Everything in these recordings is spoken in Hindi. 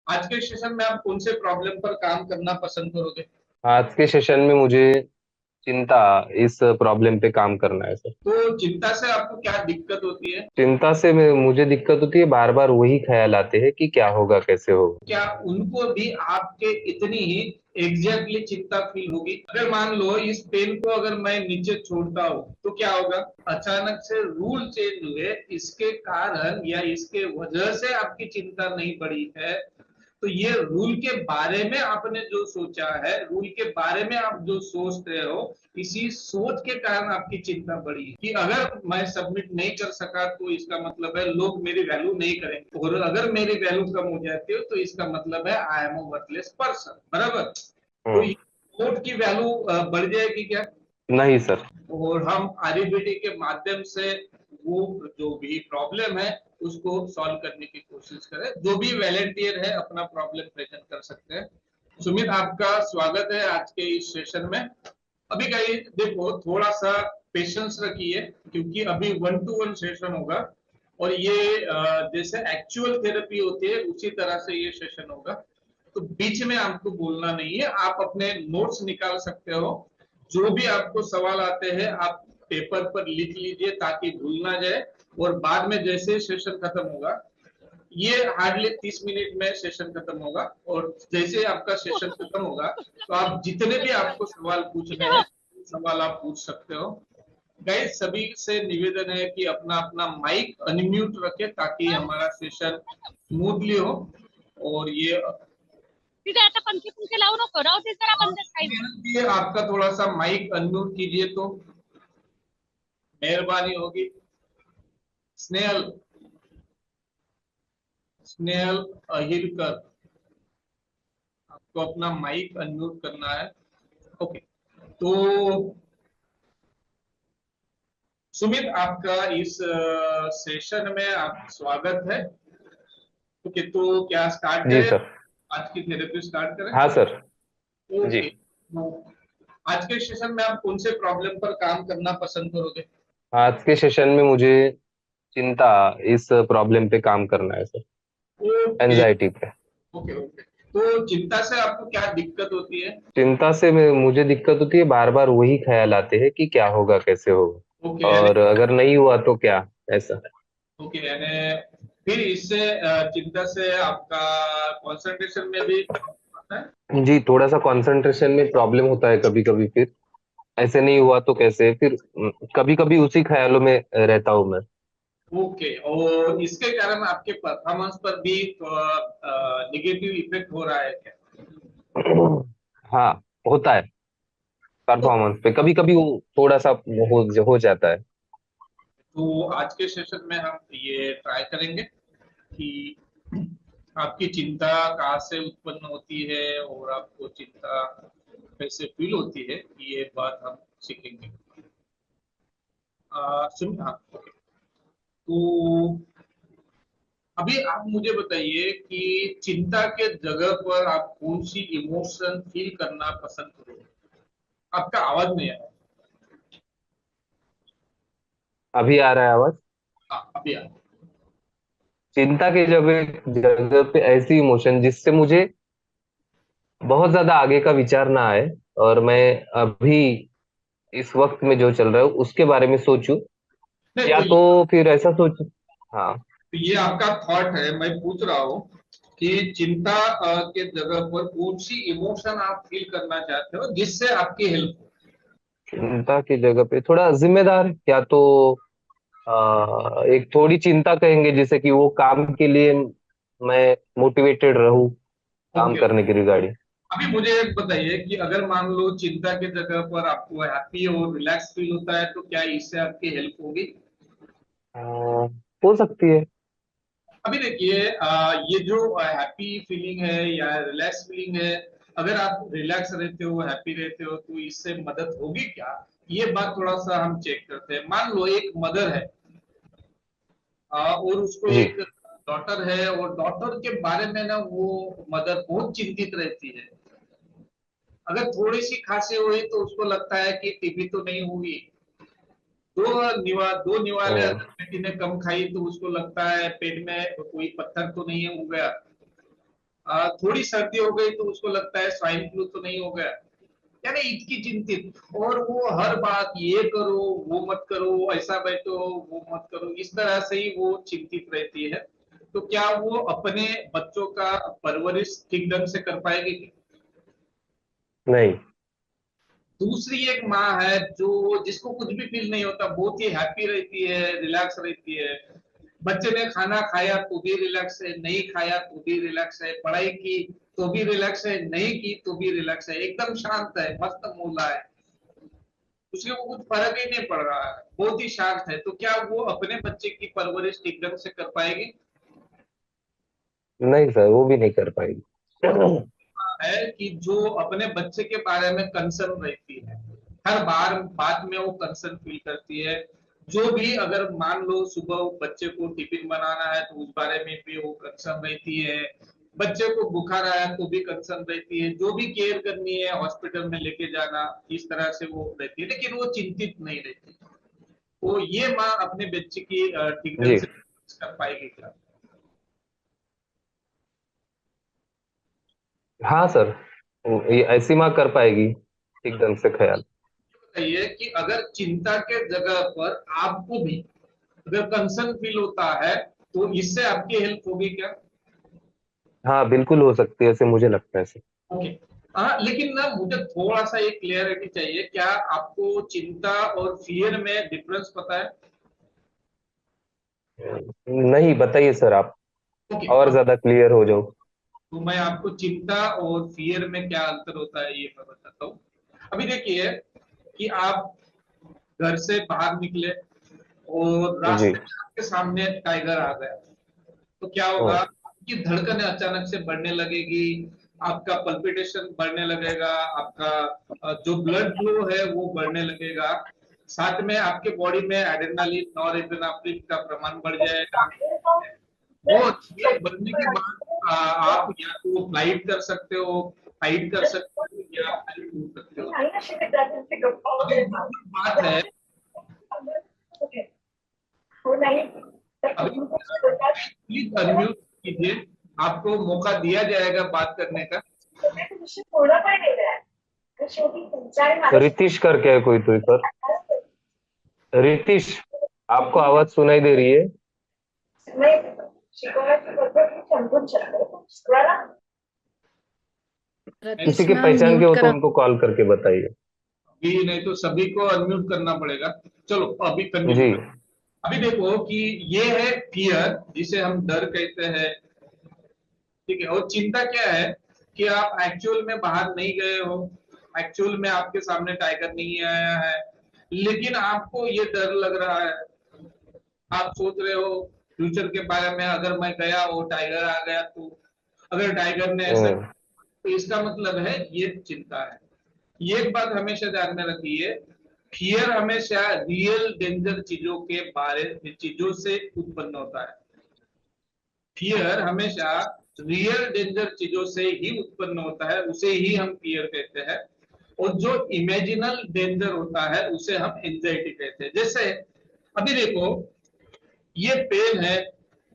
आज के सेशन में आप कौन से प्रॉब्लम पर काम करना पसंद करोगे? आज के सेशन में मुझे चिंता इस प्रॉब्लम पे काम करना है सर। तो चिंता से आपको क्या दिक्कत होती है? चिंता से मुझे दिक्कत होती है, बार बार वही ख्याल आते हैं कि क्या होगा, कैसे होगा। क्या उनको भी आपके इतनी ही एग्जैक्टली चिंता फील होगी? अगर मान लो इस पेन को अगर मैं नीचे छोड़ता हूँ तो क्या होगा? अचानक से रूल चेंज हुए, इसके कारण या इसके वजह से आपकी चिंता नहीं बढ़ी है। तो ये रूल के बारे में आपने जो सोचा है, रूल के बारे में आप जो सोच रहे हो, इसी सोच के कारण आपकी चिंता बढ़ी कि अगर मैं सबमिट नहीं कर सका तो इसका मतलब है लोग मेरी वैल्यू नहीं करेंगे, और अगर मेरी वैल्यू कम हो जाती है तो इसका मतलब है I am a worthless person. बराबर? तो हम्म। कोड की वैल्यू बढ़ जाएगी क्या? नहीं सर। और हम आरईबीटी के माध्यम से वो जो भी प्रॉब्लम है उसको सॉल्व करने की कोशिश करें। जो भी वॉलेंटियर है अपना प्रॉब्लम प्रेजेंट कर सकते हैं। सुमित, आपका स्वागत है आज के इस सेशन में। अभी कहीं देखो, थोड़ा सा पेशेंस रखिए क्योंकि अभी 1-to-1 सेशन होगा, और ये जैसे एक्चुअल थेरेपी होती है उसी तरह से ये सेशन होगा। तो बीच में आपको बोलना नहीं है, आप अपने नोट्स निकाल सकते हो। जो भी आपको सवाल आते हैं आप पेपर पर लिख लीजिए ताकि भूल ना जाए। और बाद में जैसे सेशन खत्म होगा, ये हार्डली 30 मिनट में सेशन खत्म होगा, और जैसे आपका सेशन खत्म होगा तो आप जितने भी आपको सवाल पूछने हैं सवाल आप पूछ सकते हो। गाइस, सभी से निवेदन है कि अपना अपना माइक अनम्यूट रखे ताकि हमारा सेशन स्मूथली हो। और ये तिथे आता पंखे पंखे लावू नको, राहू दे जरा बंद साईड. आपका थोड़ा सा माइक अनम्यूट कीजिए तो मेहरबानी होगी। स्नेहल, स्नेहल अहिरकर, आपको अपना माइक अनम्यूट करना है। ओके। तो सुमित, आपका इस सेशन में आप स्वागत है। ओके, तो क्या स्टार्ट जी करें? सर। आज की थेरेपी स्टार्ट करें? हाँ सर। जी। ओके। तो आज के सेशन में आप कौन से प्रॉब्लम पर काम करना पसंद करोगे? आज के सेशन में मुझे चिंता इस प्रॉब्लम पे काम करना है सर। ओके। एंजाइटी पे। ओके। ओके। तो चिंता से आपको क्या दिक्कत होती है? चिंता से मुझे दिक्कत होती है, बार बार वही ख्याल आते हैं कि क्या होगा, कैसे ओके, होगा, यानी और अगर नहीं हुआ तो क्या, ऐसा। ओके, यानी फिर इससे चिंता से आपका कंसंट्रेशन में भी आता है? जी, थोड़ा सा कंसंट्रेशन में प्रॉब्लम होता है कभी कभी। फिर ऐसे नहीं हुआ तो कैसे, फिर कभी कभी उसी ख्यालों में रहता हूँ मैं। ओके, और इसके कारण आपके परफॉर्मेंस पर भी निगेटिव इफेक्ट हो रहा है क्या? हाँ, होता है। तो, परफॉर्मेंस पे कभी कभी वो थोड़ा सा हो जाता है। तो आज के सेशन में हम ये ट्राई करेंगे कि आपकी चिंता कहाँ से उत्पन्न होती है और आपको चिंता कैसे फील होती है, ये बात हम सीखेंगे। सुन, हाँ, ओके। तो अभी आप मुझे बताइए कि चिंता के जगह पर आप कौन सी इमोशन फील करना पसंद करोगे? आपका आवाज नहीं आया। अभी आ रहा है आवाज? हाँ, अभी आ। चिंता की जगह जगह पे ऐसी इमोशन जिससे मुझे बहुत ज्यादा आगे का विचार ना आए, और मैं अभी इस वक्त में जो चल रहा है उसके बारे में सोचूं, नहीं, या तो फिर ऐसा सोच। हाँ। तो ये आपका थॉट है, मैं पूछ रहा हूँ कि चिंता के जगह पर कौन सी इमोशन आप फील करना चाहते हो जिससे आपकी हेल्प हो? चिंता की जगह पे थोड़ा जिम्मेदार, या तो एक थोड़ी चिंता कहेंगे, जैसे कि वो काम के लिए मैं मोटिवेटेड रहूं, काम ओके। करने की रिगार्डिंग। अभी मुझे एक बताइए कि अगर मान लो चिंता के जगह पर आपको हैप्पी और रिलैक्स फील होता है तो क्या इससे आपकी हेल्प होगी? हो सकती है। अभी देखिए, ये जो हैप्पी फीलिंग है या रिलैक्स फीलिंग है, अगर आप रिलैक्स रहते हो, हैप्पी रहते हो, तो इससे मदद होगी क्या? ये बात थोड़ा सा हम चेक करते हैं। मान लो एक मदर है, और उसको जी। एक डॉटर है, और डॉटर के बारे में ना वो मदर बहुत चिंतित रहती है। अगर थोड़ी सी खांसी हुई तो उसको लगता है कि टीबी तो नहीं हुई। दो निवाले हम्म। अगर बेटी ने कम खाई तो उसको लगता है पेट में कोई पत्थर तो नहीं हो गया। थोड़ी सर्दी हो गई तो उसको लगता है स्वाइन फ्लू तो नहीं हो गया, यानी इतनी चिंतित। और वो हर बात ये करो वो मत करो, ऐसा बैठो वो मत करो, इस तरह से ही वो चिंतित रहती है। तो क्या वो अपने बच्चों का परवरिश ठीक ढंग से कर पाएगी? नहीं। दूसरी एक माँ है जो जिसको कुछ भी फील नहीं होता, बहुत ही हैप्पी रहती है, रिलैक्स रहती है। बच्चे ने खाना खाया तो भी रिलैक्स है, नहीं खाया तो भी रिलैक्स है, पढ़ाई की तो भी रिलैक्स है, नहीं की तो भी रिलैक्स है, एकदम शांत है, मस्त मूला है, उसके को कुछ फर्क ही नहीं पड़ रहा है, बहुत ही शांत है। तो क्या वो अपने बच्चे की परवरिश ठीक ढंग से कर पाएगी? नहीं सर, वो भी नहीं कर पाएगी। और है कि जो अपने बच्चे के बारे में कंसर्न रहती है, हर बार बात में वो कंसर्न फील करती है। जो भी अगर मान लो सुबह बच्चे को टिफिन बनाना है तो उस बारे में भी वो कंसर्न रहती है, बच्चे को बुखार आया तो भी कंसर्न रहती है, जो भी केयर करनी है हॉस्पिटल में लेके जाना, इस तरह से वो रहती है, लेकिन वो चिंतित नहीं रहती। तो ये माँ अपने बच्चे की ठीक ढंग जी। से कर पाएगी क्या? हाँ सर, ये ऐसी माँ कर पाएगी ठीक ढंग से ख्याल। बताइए कि अगर चिंता के जगह पर आपको भी अगर कंसर्न फील होता है तो इससे आपकी हेल्प होगी क्या? हाँ बिल्कुल हो सकती है, ऐसे मुझे लगता है सर। ओके। हाँ, लेकिन ना मुझे थोड़ा सा एक क्लियरिटी चाहिए, क्या आपको चिंता और फियर में डिफरेंस पता है? नहीं, बताइए सर आप, ओके। और ज्यादा क्लियर हो जाओ। तो मैं आपको चिंता और फियर में क्या अंतर होता है ये मैं बताता हूँ। अभी देखिए कि आप घर से बाहर निकले और जी। रास्ते में आपके सामने टाइगर आ गया, तो क्या होगा? हाँ। आपकी धड़कनें अचानक से बढ़ने लगेगी, आपका पल्पिटेशन बढ़ने लगेगा, आपका जो ब्लड फ्लो है वो बढ़ने लगेगा, साथ में आपके बॉडी में एड्रेनालिन नॉरएड्रेनाफ्रिन का प्रमाण बढ़ जाएगा। और ये बढ़ने के बाद आप या तो फ्लाइट कर सकते हो, फाइट कर सकते हो, या फाइट हो सकते हो। अभी दूसरी बात है, अभी प्लीज अनम्यूट कीजिए, आपको मौका दिया जाएगा बात करने का। रितीश करके है कोई तो सर। रितीश, आपको आवाज सुनाई दे रही है? किसी रतीश की मैम पहचान के म्यूट हो तो करा। उनको कॉल करके बताइए। भी नहीं तो सभी को अनम्यूट करना पड़ेगा। चलो अभी कंटिन्यू जी। कर। अभी देखो कि ये है फियर, जिसे हम डर कहते हैं, ठीक है। और चिंता क्या है कि आप एक्चुअल में बाहर नहीं गए हो, एक्चुअल में आपके सामने टाइगर नहीं आया है, लेकिन आपको ये डर लग रहा है, आप सोच रहे हो फ्यूचर के बारे में, अगर मैं गया और टाइगर आ गया तो, अगर टाइगर ने ऐसा, हम्म। तो इसका मतलब है ये चिंता है। ये एक बात हमेशा ध्यान में रखिए, फियर हमेशा रियल डेंजर चीजों के बारे में चीजों से उत्पन्न होता है। फियर हमेशा रियल डेंजर चीजों से ही उत्पन्न होता है, उसे ही हम फियर कहते हैं। और जो इमेजिनल डेंजर होता है उसे हम एंजाइटी कहते हैं। जैसे अभी देखो, ये पेन है,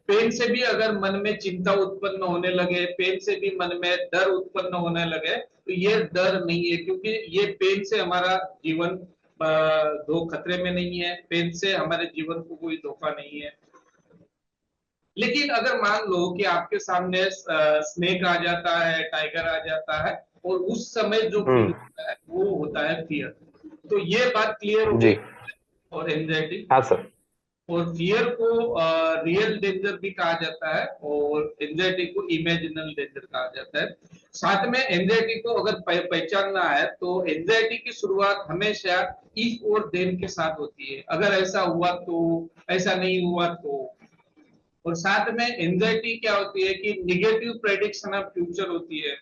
पेन से भी अगर मन में चिंता उत्पन्न होने लगे, पेन से भी मन में डर उत्पन्न होने लगे, तो ये डर नहीं है, क्योंकि ये पेन से हमारा जीवन दो खतरे में नहीं है, पेन से हमारे जीवन को कोई धोखा नहीं है। लेकिन अगर मान लो कि आपके सामने स्नेक आ जाता है, टाइगर आ जाता है, और उस समय जो फील हम्म। होता है वो होता है फियर। तो ये बात क्लियर हो गई। जी। और एंजाइटी, हाँ सर। और फियर को रियल डेंजर भी कहा जाता है, और एंजाइटी को इमेजिनल डेंजर कहा जाता है। साथ में एंजाइटी को अगर पहचानना है तो एंजाइटी की शुरुआत हमेशा इफ और देन के साथ होती है, अगर ऐसा हुआ तो, ऐसा नहीं हुआ तो। और साथ में एंजाइटी क्या होती है कि निगेटिव प्रेडिक्शन ऑफ फ्यूचर होती है,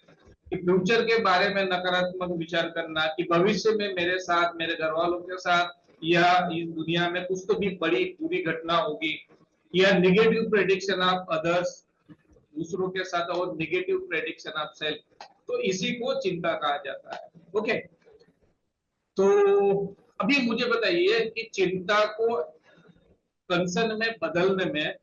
कि फ्यूचर के बारे में नकारात्मक विचार करना, कि भविष्य में मेरे साथ, मेरे घर वालों के साथ, या इस दुनिया में कुछ तो भी बड़ी बुरी घटना होगी, या निगेटिव प्रेडिक्शन ऑफ अदर्स, दूसरों के साथ, और निगेटिव प्रेडिक्शन ऑफ सेल्फ। तो इसी को चिंता कहा जाता है। ओके। तो अभी मुझे बताइए कि चिंता को कंसर्न में बदलने में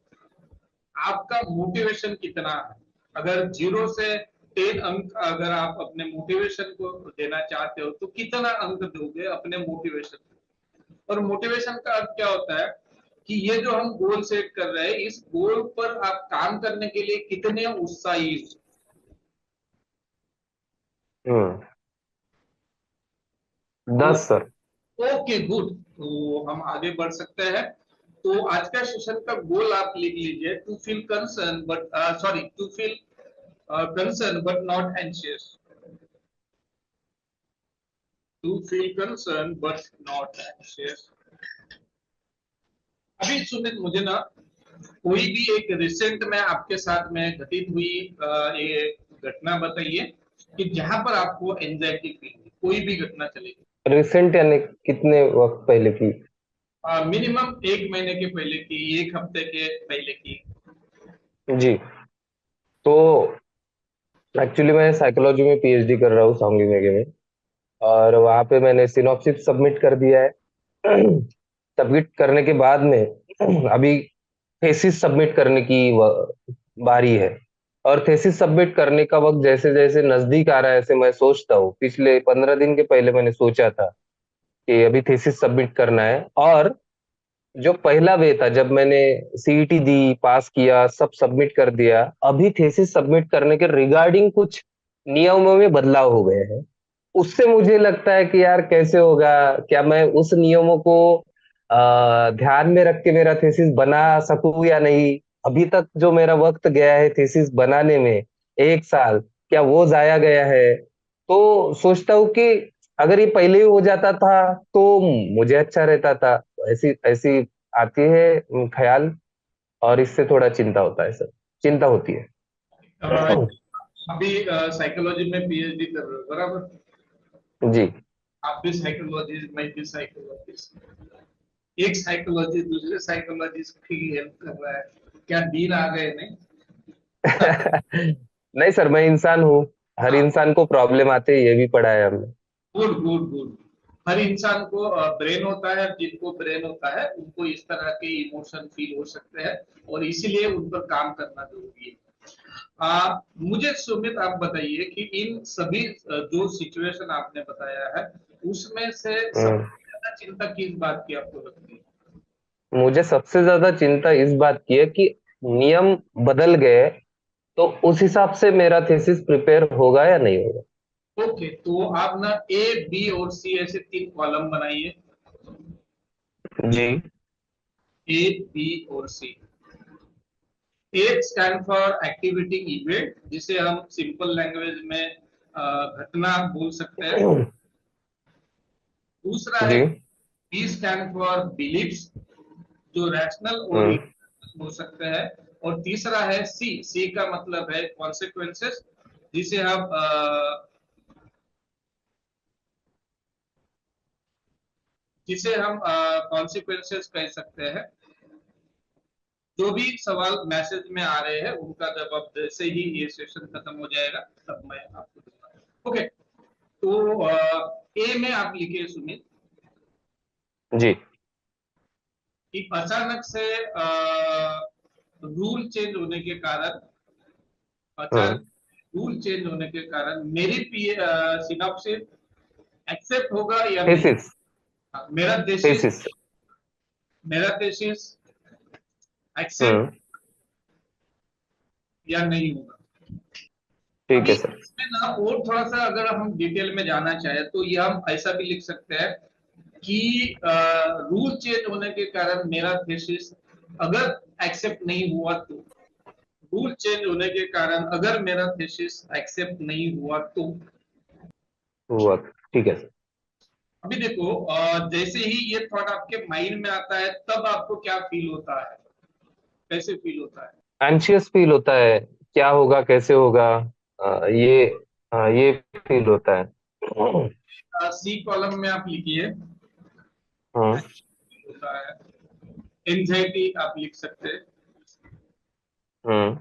आपका मोटिवेशन कितना है? अगर 0 से 10 अंक अगर आप अपने मोटिवेशन को देना चाहते हो तो कितना अंक दोगे अपने मोटिवेशन को? और मोटिवेशन का अर्थ क्या होता है कि ये जो हम गोल सेट कर रहे हैं, इस गोल पर आप काम करने के लिए कितने उत्साही हो। हम्म। तो 10 सर। ओके गुड, तो हम आगे बढ़ सकते हैं। तो आज का सेशन का गोल आप लिख लीजिए, to feel concern but sorry to feel concern but not anxious. To feel concern but not anxious. अभी सुमित, मुझे ना कोई भी एक रिसेंट में आपके साथ में घटित हुई ये घटना बताइए कि जहां पर आपको एंजाइटी फील हुई, कोई भी घटना चलेगी। रिसेंट यानी कितने वक्त पहले की? मिनिमम 1 महीने के पहले की, 1 हफ्ते के पहले की। जी। तो एक्चुअली मैं साइकोलॉजी में पीएचडी कर रहा हूँ सांगली मेघे में, और वहां पे मैंने सिनॉप्सिस सबमिट कर दिया है। सबमिट करने के बाद में अभी थेसिस सबमिट करने की बारी है। और थेसिस सबमिट करने का वक्त जैसे जैसे नजदीक आ रहा है, ऐसे मैं सोचता हूँ, पिछले 15 दिन के पहले मैंने सोचा था कि अभी थेसिस सबमिट करना है। और जो पहला वे था, जब मैंने सीईटी दी, पास किया, सब सबमिट कर दिया, अभी थेसिस सबमिट करने के रिगार्डिंग कुछ नियमों में बदलाव हो गए हैं। उससे मुझे लगता है कि यार कैसे होगा, क्या मैं उस नियमों को ध्यान में रख के मेरा थीसिस बना सकूं या नहीं। अभी तक जो मेरा वक्त गया है थीसिस बनाने में, 1 साल, क्या वो जाया गया है? तो सोचता हूँ कि अगर ये पहले ही हो जाता था तो मुझे अच्छा रहता था। ऐसी ऐसी आती है ख्याल, और इससे थोड़ा चिंता होता है सर, चिंता होती है। अभी साइकोलॉजी में पीएचडी कर रहे हो, बराबर? जी। आप भी साइकोलॉजिस्ट, मैं भी साइकोलॉजिस्ट। एक साइकोलॉजिस्ट दूसरे साइकोलॉजिस्ट की हेल्प कर रहा है, क्या दिन आ गए नहीं? नहीं सर, मैं इंसान हूँ। हर हाँ, इंसान को प्रॉब्लम आते हैं, ये भी पढ़ा है हमने। Good good good. हर इंसान को ब्रेन होता है, जिनको ब्रेन होता है उनको इस तरह के इमोशन फील हो सकते हैं, और इसीलिए उन पर काम करना जरूरी है। मुझे सुमित आप बताइए कि इन सभी जो सिचुएशन आपने बताया है, उसमें से हम्म। सबसे ज्यादा चिंता किस बात की आपको लगती है? मुझे सबसे ज्यादा चिंता इस बात की है कि नियम बदल गए, तो उस हिसाब से मेरा थीसिस प्रिपेयर होगा या नहीं होगा। ओके, तो आप ना ए बी और सी ऐसे 3 कॉलम बनाइए। जी। ए बी और सी। ए स्टैंड फॉर एक्टिविटी इवेंट, जिसे हम सिंपल लैंग्वेज में घटना बोल सकते हैं। दूसरा है जी। बी स्टैंड फॉर बिलीफ्स, जो रैशनल और हम्म। इलॉजिकल हो सकते हैं। और तीसरा है सी, सी का मतलब है कॉन्सिक्वेंसेस, जिसे हम कॉन्सिक्वेंसेस कह सकते हैं। जो भी सवाल मैसेज में आ रहे हैं उनका जवाब जैसे ही ये सेशन खत्म हो जाएगा तब मैं आपको दूंगा। ओके, तो ए में आप लिखिए सुमित जी। कि अचानक से रूल चेंज होने के कारण, हम्म। अचानक रूल चेंज होने के कारण मेरी सिनॉप्सिस एक्सेप्ट होगा या नहीं? थीसिस। हाँ, मेरा थीसिस, थीसिस। मेरा थीसिस एक्सेप्ट हम्म। या नहीं होगा? ठीक अभी है सर। इसमें ना और थोड़ा सा अगर हम डिटेल में जाना चाहे तो ये हम ऐसा भी लिख सकते हैं कि रूल चेंज होने के कारण मेरा थीसिस अगर एक्सेप्ट नहीं हुआ तो, रूल चेंज होने के कारण अगर मेरा थीसिस एक्सेप्ट नहीं हुआ तो। हुआ। ठीक है सर। अभी देखो, जैसे ही ये थॉट आपके माइंड में आता है तब आपको क्या फील होता है, कैसे फील होता है? एंशियस फील होता है, क्या होगा कैसे होगा, ये ये फील होता है। सी कॉलम में आप लिखिए हम्म। होता है, एंजाइटी आप लिख सकते हैं। हम्म।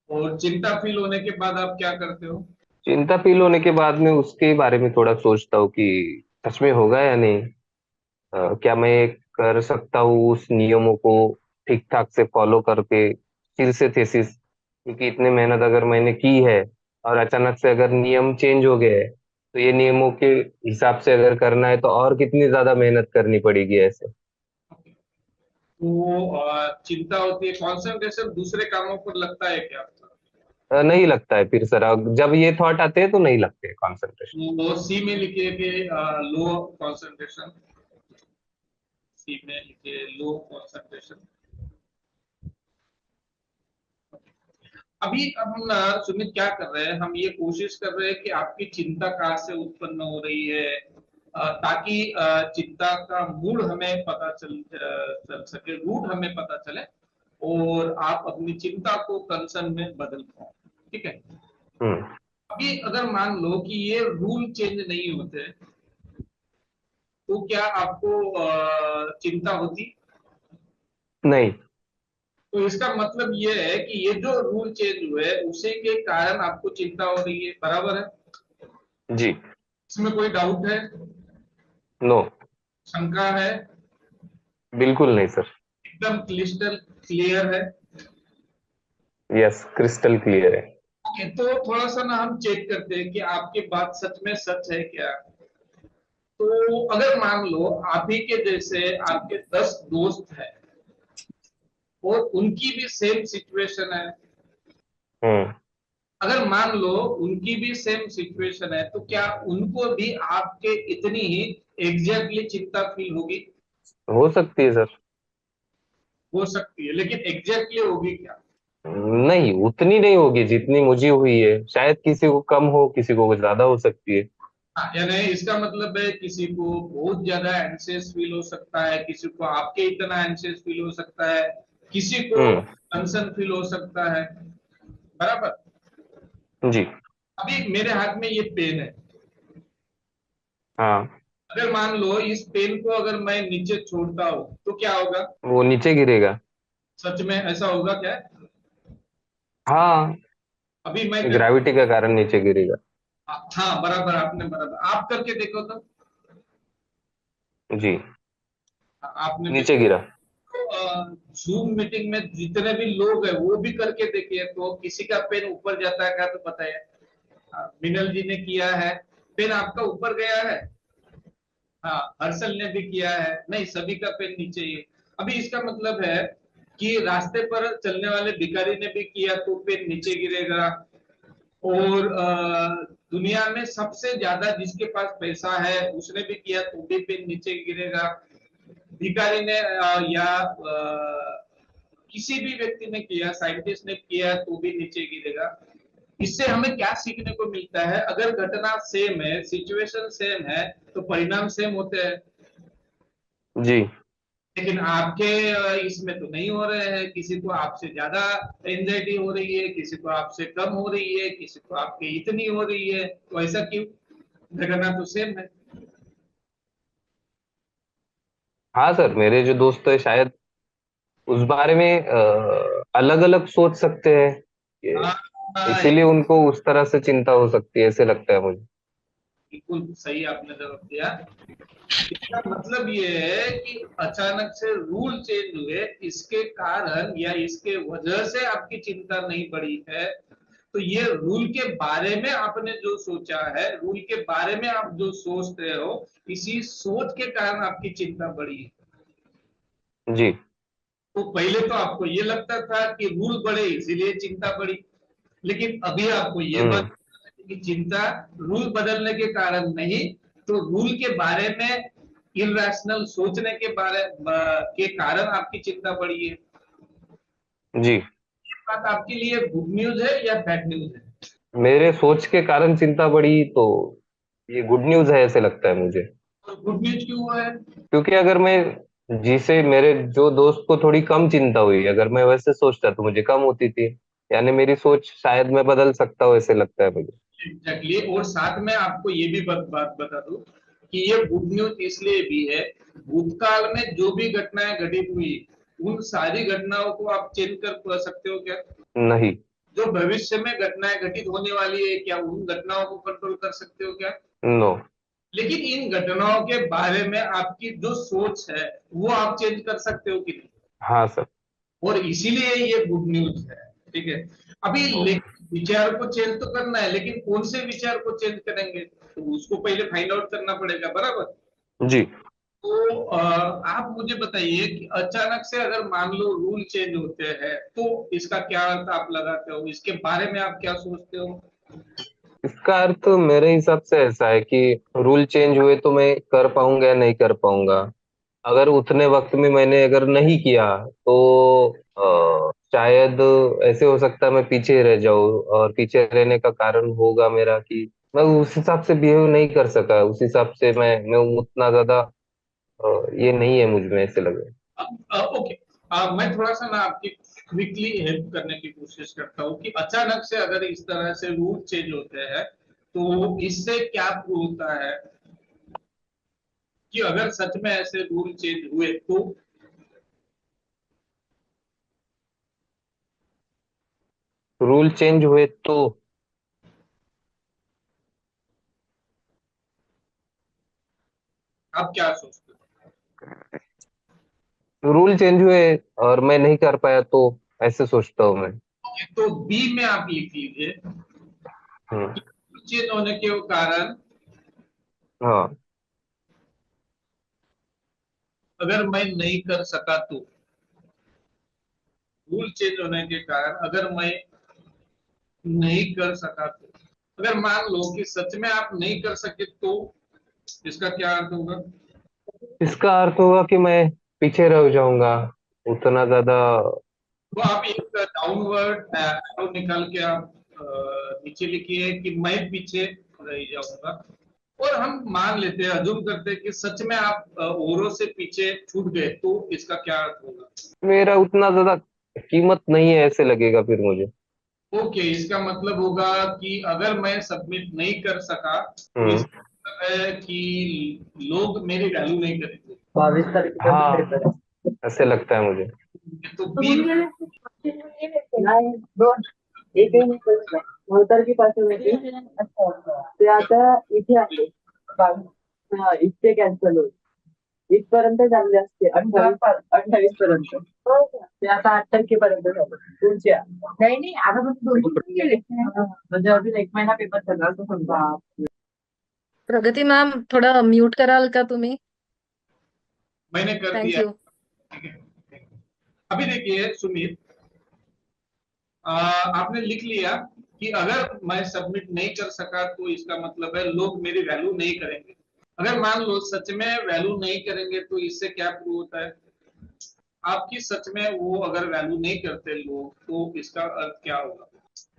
और चिंता फील होने के बाद आप क्या करते हो? चिंता फील होने के बाद में उसके बारे में थोड़ा सोचता हूँ कि सच में होगा या नहीं। क्या मैं कर सकता हूँ उस नियमों को ठीक ठाक से फॉलो करके फिर से थेसिस क्योंकि इतनी मेहनत अगर मैंने की है और अचानक से अगर नियम चेंज हो गए तो ये नियमों के हिसाब से अगर करना है तो और कितनी ज्यादा मेहनत करनी पड़ेगी ऐसे। तो चिंता होती है, कंसंट्रेशन दूसरे कामों पर लगता है क्या आपका? नहीं लगता है फिर सर, जब ये थॉट आते हैं तो नहीं लगते कंसंट्रेशन। वो सी में लिखिए कि लो कंसंट्रेशन, सी में लिखिए लो कंसंट्रेशन। अभी हम ना सुमित क्या कर रहे हैं, हम ये कोशिश कर रहे हैं कि आपकी चिंता कहाँ से उत्पन्न हो रही है, ताकि चिंता का मूड हमें पता चल सके, रूट हमें पता चले, और आप अपनी चिंता को कंसर्न में बदल पाओ। ठीक है। हम्म। अभी अगर मान लो कि ये रूल चेंज नहीं होते तो क्या आपको चिंता होती? नहीं। तो इसका मतलब ये है कि ये जो रूल चेंज हुए उसी के कारण आपको चिंता हो रही है, बराबर है? जी। इसमें कोई डाउट है, नो। शंका है? बिल्कुल नहीं सर। एकदम क्लिस्टल क्लियर है। यस, क्रिस्टल क्लियर है। ओके, तो थोड़ा सा ना हम चेक करते हैं कि आपकी बात सच में सच है क्या। तो अगर मान लो आप ही के जैसे आपके 10 दोस्त हैं और उनकी भी सेम सिचुएशन है, हम्म। अगर मान लो उनकी भी सेम सिचुएशन है, तो क्या उनको भी आपके इतनी ही एग्जैक्टली चिंता फील होगी? हो सकती है सर। हो सकती है, लेकिन एग्जैक्टली होगी क्या? नहीं, उतनी नहीं होगी जितनी मुझे हुई है, शायद किसी को कम हो, किसी को ज्यादा हो सकती है। हाँ, यानी इसका मतलब है किसी को बहुत ज्यादा एंशियस फील हो सकता है, किसी को आपके इतना एंशियस फील हो सकता है, किसी को हम्म। टेंशन फील हो सकता है, बराबर? जी। अभी मेरे हाथ में ये पेन है, हाँ। अगर मान लो इस पेन को अगर मैं नीचे छोड़ता हूं तो क्या होगा? वो नीचे गिरेगा। सच में ऐसा होगा क्या? हाँ। अभी मैं ग्रेविटी के कारण नीचे गिरेगा। हाँ बराबर, आपने बराबर, आप करके देखो तो। जी। आपने भी नीचे तो गिरा। जूम मीटिंग में जितने भी लोग हैं वो भी करके देखिए, तो किसी का पेन ऊपर जाता है क्या तो बताइए। मिनल जी ने किया है, पेन आपका ऊपर गया है। हाँ, हर्षल ने भी किया है, नहीं सभी का पेन नीचे ही है। अभी इसका मतलब है कि रास्ते पर चलने वाले भिखारी ने भी किया तो पेन नीचे गिरेगा, और दुनिया में सबसे ज्यादा जिसके पास पैसा है उसने भी किया तो भी पेन नीचे गिरेगा। भिखारी ने या किसी भी व्यक्ति ने किया, साइंटिस्ट ने किया तो भी नीचे गिरेगा। इससे हमें क्या सीखने को मिलता है, अगर घटना सेम है, सिचुएशन सेम है, तो परिणाम सेम होते हैं। जी। लेकिन आपके इसमें तो नहीं हो रहे हैं, किसी को आपसे ज्यादा एंजाइटी हो रही है, किसी को आपसे कम हो रही है, किसी को आपके इतनी हो रही है, तो ऐसा क्यों? घटना तो सेम है। हाँ सर, मेरे जो दोस्त है शायद उस बारे में अलग अलग सोच सकते हैं, हाँ, इसीलिए उनको उस तरह से चिंता हो सकती है, ऐसे लगता है मुझे। बिल्कुल सही आपने जवाब दिया। इसका मतलब ये है कि अचानक से रूल चेंज हुए, इसके कारण या इसके वजह से आपकी चिंता नहीं बढ़ी है। तो ये रूल के बारे में आपने जो सोचा है, रूल के बारे में आप जो सोचते हो, इसी सोच के कारण आपकी चिंता बढ़ी है। जी। तो पहले तो आपको ये लगता था कि रूल बढ़े इसीलिए चिंता बढ़ी, लेकिन अभी आपको ये बात हम्म। कि चिंता रूल बदलने के कारण नहीं, तो रूल के बारे में इरेशनल सोचने के कारण आपकी चिंता बढ़ी है। जी। ये बात आपके लिए गुड न्यूज है या बैड न्यूज है? मेरे सोच के कारण चिंता बढ़ी तो ये गुड न्यूज है, ऐसे लगता है मुझे। और गुड न्यूज क्यों है? क्योंकि अगर मैं जिसे मेरे जो दोस्त को थोड़ी कम चिंता हुई, अगर मैं वैसे सोचता तो मुझे कम होती थी, यानी मेरी सोच शायद मैं बदल सकता हूँ, ऐसे लगता है मुझे। एग्जैक्टली, और साथ में आपको ये भी बात बता दूं कि ये गुड न्यूज इसलिए भी है, भूतकाल में जो भी घटनाएं घटित हुई उन सारी घटनाओं को आप चेंज कर सकते हो क्या? नहीं। जो भविष्य में घटनाएं घटित होने वाली है, क्या उन घटनाओं को कंट्रोल कर सकते हो क्या? नो। लेकिन इन घटनाओं के बारे में आपकी जो सोच है वो आप चेंज कर सकते हो कि नहीं? हाँ सर। और इसीलिए ये गुड न्यूज है। ठीक है। अभी विचार को चेंज तो करना है, लेकिन कौन से विचार को चेंज करेंगे तो उसको पहले फाइंड आउट करना पड़ेगा, बराबर। जी। तो आप मुझे बताइए कि अचानक से अगर मान लो रूल चेंज होते हैं तो इसका क्या अर्थ आप लगाते हो, इसके बारे में आप क्या सोचते हो? इसका अर्थ मेरे हिसाब से ऐसा है कि रूल चेंज हुए तो मैं कर पाऊंगा या नहीं कर पाऊंगा। अगर उतने वक्त में मैंने अगर नहीं किया तो शायद ऐसे हो सकता है मैं पीछे रह जाऊं, और पीछे रहने का कारण होगा मेरा कि मैं उस हिसाब से बिहेव नहीं कर सका, उस हिसाब से मैं उतना ज्यादा ये नहीं है मुझ में, ऐसे लगे। ओके, मैं थोड़ा सा ना आपकी क्विकली हेल्प करने की कोशिश करता हूँ कि अचानक से अगर इस तरह से रूल चेंज होते हैं तो इससे क्या प्रूव होता है कि अगर सच में ऐसे रूल चेंज हुए तो रूल चेंज हुए तो आप क्या सोचते हो? रूल चेंज हुए और मैं नहीं कर पाया तो ऐसे सोचता हूँ मैं। तो बी में आप लिख लीजिए, हम्म। चेंज होने के कारण हाँ। अगर मैं नहीं कर सका तो, रूल चेंज होने के कारण अगर मैं नहीं कर सका तो, अगर मान लो कि सच में आप नहीं कर सके तो इसका क्या अर्थ होगा? इसका अर्थ होगा कि मैं पीछे रह जाऊंगा उतना ज्यादा। तो आप एक डाउनवर्ड एरो निकाल के आप नीचे लिखिए कि मैं पीछे रह जाऊंगा। और हम मान लेते हैं, अजूम करते हैं कि सच में आप औरों से पीछे छूट गए तो इसका क्या अर्थ होगा? मेरा उतना ज्यादा कीमत नहीं है ऐसे लगेगा फिर मुझे। ओके, इसका मतलब होगा कि अगर मैं सबमिट नहीं कर सका तो हम्म। इसका मतलब है कि लोग मेरी वैल्यू नहीं करेंगे। 22 तारीख हाँ, पेपर है, ऐसे लगता है मुझे। तो बी नाही दोन एकही नाही बसला 9 तारखेपासून होती. अच्छा ते आता इथे आहे 22. हा इथे कॅन्सल होईल. इथपर्यंत चालले असते 28 पर्यंत. हो का? ते आता 8 तारखेपर्यंत झालं पुढच्या. नाही नाही आता फक्त 2 गेले. म्हणजे अजून 1 महिना पेपर चालला असं समजा. प्रगति मैम थोड़ा म्यूट कराल का तुम्ही? मैंने कर थैंक दिया। यू। ठीक है, अभी देखिए सुमित, आपने लिख लिया कि अगर मैं सबमिट नहीं कर सका तो इसका मतलब है लोग मेरी वैल्यू नहीं करेंगे। अगर मान लो सच में वैल्यू नहीं करेंगे तो इससे क्या प्रूव होता है? आपकी सच में वो अगर वैल्यू नहीं करते लोग तो इसका अर्थ क्या होगा?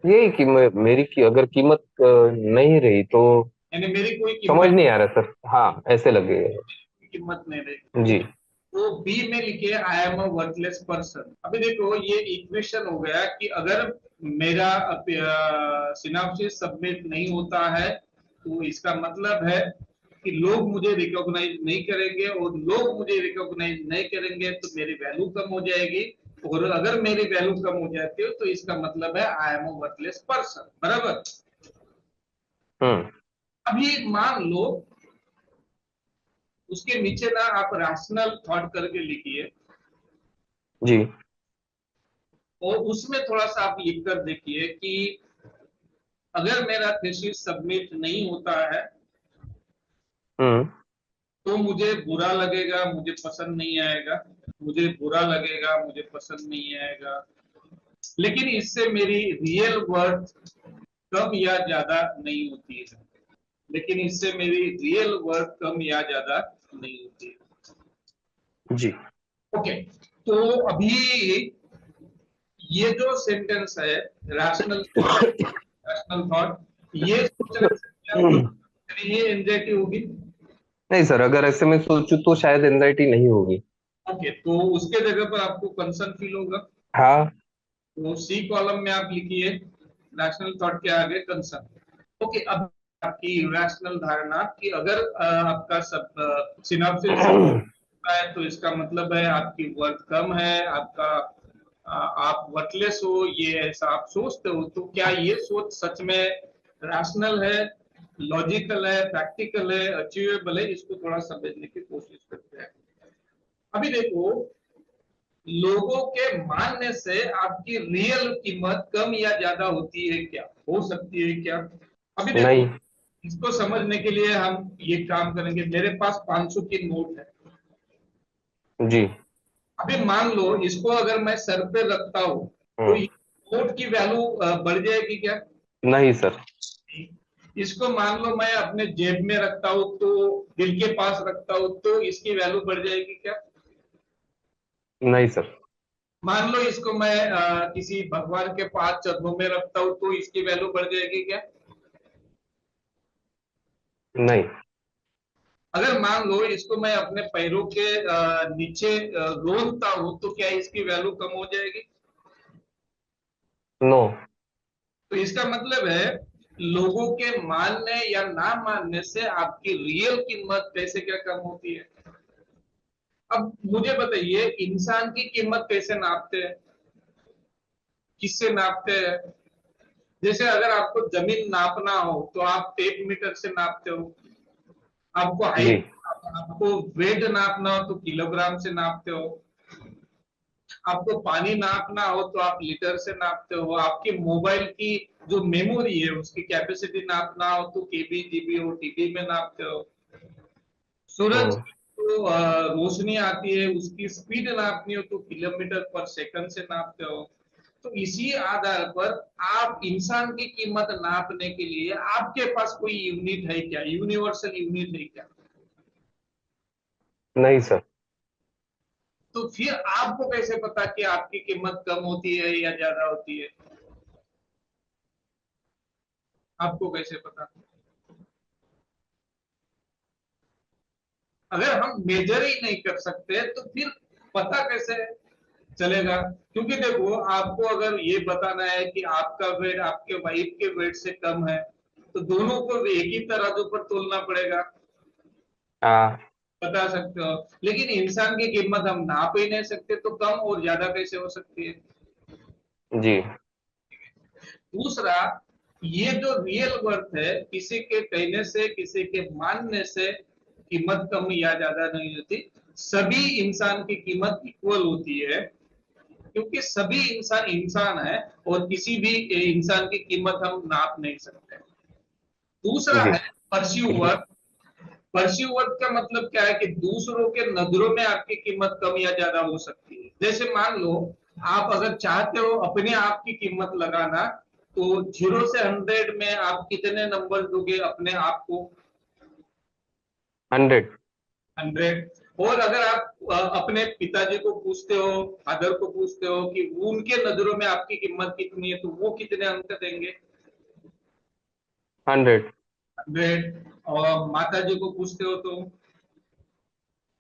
यही कि मेरी की अगर कीमत नहीं रही तो। यानी मेरी कोई समझ कीमत, नहीं आ रहा सर, हाँ ऐसे लगेगा। कीमत नहीं रही। जी। तो बी में लिखिए I am a worthless person. अभी देखो ये इक्वेशन हो गया कि अगर मेरा सिनॉप्सिस सबमिट नहीं होता है तो इसका मतलब है कि लोग मुझे रिकॉग्नाइज नहीं करेंगे, और लोग मुझे रिकॉग्नाइज नहीं करेंगे तो मेरी वैल्यू कम हो जाएगी, और अगर मेरी वैल्यू कम हो जाती है तो इसका मतलब है I am a worthless person, बराबर। हम्म। अभी मान लो उसके नीचे ना आप रैशनल थॉट करके लिखिए, जी। और उसमें थोड़ा सा आप लिख कर देखिए कि अगर मेरा थीसिस सबमिट नहीं होता है हम्म। तो मुझे बुरा लगेगा, मुझे पसंद नहीं आएगा, मुझे बुरा लगेगा, मुझे पसंद नहीं आएगा, लेकिन इससे मेरी रियल वर्थ कम या ज्यादा नहीं होती है, लेकिन इससे मेरी रियल वर्थ कम या ज्यादा नहीं होती है। जी। ओके, तो अभी ये जो सेंटेंस है रैशनल रैशनल थॉट, ये सोचने से क्या होगा? ये एंजाइटी होगी। नहीं सर, अगर ऐसे में सोचूं तो शायद एंजाइटी नहीं होगी। ओके, तो उसके जगह पर आपको कंसर्न फील होगा। हाँ। तो सी कॉलम में आप लिखिए रैशनल थॉट के आगे कंसर्न। ओके, अब आपकी रैशनल धारणा कि अगर आपका सब सिनॉप्सिस है तो इसका मतलब है आपकी वर्थ कम है, आपका आप वर्थलेस हो, ये ऐसा आप सोचते हो, तो क्या ये सोच सच में रैशनल है, लॉजिकल है, प्रैक्टिकल है, अचीवेबल है? इसको थोड़ा समझने की कोशिश करते हैं। अभी देखो लोगों के मानने से आपकी रियल कीमत कम या ज्यादा होती है क्या, हो सकती है क्या? अभी देखो, नहीं। इसको समझने के लिए हम ये काम करेंगे। मेरे पास 500 की नोट है। जी। अभी मान लो इसको अगर मैं सर पे रखता हूँ तो हम्म। ये नोट की वैल्यू बढ़ जाएगी क्या? नहीं सर। इसको मान लो मैं अपने जेब में रखता हूँ, तो दिल के पास रखता हूँ, तो इसकी वैल्यू बढ़ जाएगी क्या? नहीं सर। मान लो इसको मैं किसी भगवान के पास चरणों में रखता हूँ, तो इसकी वैल्यू बढ़ जाएगी क्या? नहीं। अगर मान लो इसको मैं अपने पैरों के नीचे रोनता हूँ, तो क्या इसकी वैल्यू कम हो जाएगी? नो। तो इसका मतलब है लोगों के मानने या ना मानने से आपकी रियल कीमत कैसे क्या कम होती है। अब मुझे बताइए, इंसान की कीमत कैसे नापते हैं, किससे नापते हैं? जैसे अगर आपको जमीन नापना हो तो आप टेप मीटर से नापते हो। आपको जी। हाइट, आपको वेट नापना हो तो किलोग्राम से नापते हो। आपको पानी नापना हो तो आप लीटर से नापते हो। आपकी मोबाइल की जो मेमोरी है उसकी कैपेसिटी नापना हो तो केबी, जीबी और टीबी में नापते हो। सूरज हम्म। तो रोशनी आती है, उसकी स्पीड नापनी हो तो किलोमीटर पर सेकंड से नापते हो। तो इसी आधार पर आप इंसान की कीमत नापने के लिए आपके पास कोई यूनिट है क्या, यूनिवर्सल यूनिट है क्या? नहीं सर। तो फिर आपको कैसे पता कि आपकी कीमत कम होती है या ज्यादा होती है? आपको कैसे पता? अगर हम मेजर ही नहीं कर सकते तो फिर पता कैसे चलेगा? क्योंकि देखो, आपको अगर ये बताना है कि आपका वेट आपके वाइफ के वेट से कम है, तो दोनों को एक ही तराजू पर तोलना पड़ेगा, हाँ। बता सकते हो। लेकिन इंसान की कीमत हम नाप ही नहीं सकते, तो कम और ज्यादा कैसे हो सकती है? जी। दूसरा, ये जो रियल वर्थ है, किसी के कहने से, किसी के मानने से कीमत कम या ज्यादा नहीं होती। सभी इंसान की कीमत इक्वल होती है, क्योंकि सभी इंसान इंसान है और किसी भी इंसान की कीमत हम नाप नहीं सकते। दूसरा जी। है परस्यू वर्थ। परस्यू वर्थ का मतलब क्या है कि दूसरों के नजरों में आपकी कीमत कम या ज्यादा हो सकती है। जैसे मान लो, आप अगर चाहते हो अपने आप की कीमत लगाना, तो 0 से 100 में आप कितने नंबर दोगे अपने आप को? 100। 100। और अगर आप अपने पिताजी को पूछते हो, फादर को पूछते हो कि उनके नजरों में आपकी कीमत कितनी है, तो वो कितने अंक देंगे? 100। 100। और माता जी को पूछते हो तो?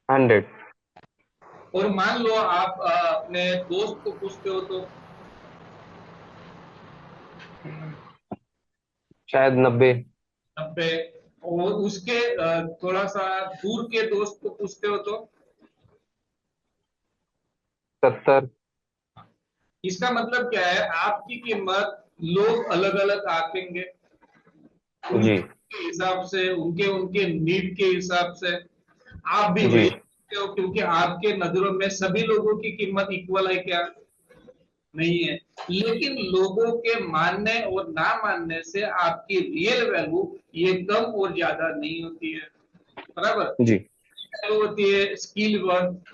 100। और मान लो आप अपने दोस्त को पूछते हो तो? शायद 90। 90। और उसके थोड़ा सा दूर के दोस्त को पूछते हो तो? 70। इसका मतलब क्या है, आपकी कीमत लोग अलग अलग आंकेंगे, जी। उनके हिसाब से, उनके उनके नीड के हिसाब से। आप भी जी। वही करते हो, क्योंकि आपके नजरों में सभी लोगों की कीमत इक्वल है क्या? नहीं है। लेकिन लोगों के मानने और ना मानने से आपकी रियल वैल्यू ये कम और ज्यादा नहीं होती है, बराबर? जी। वैल्यू होती है स्किल वर्क।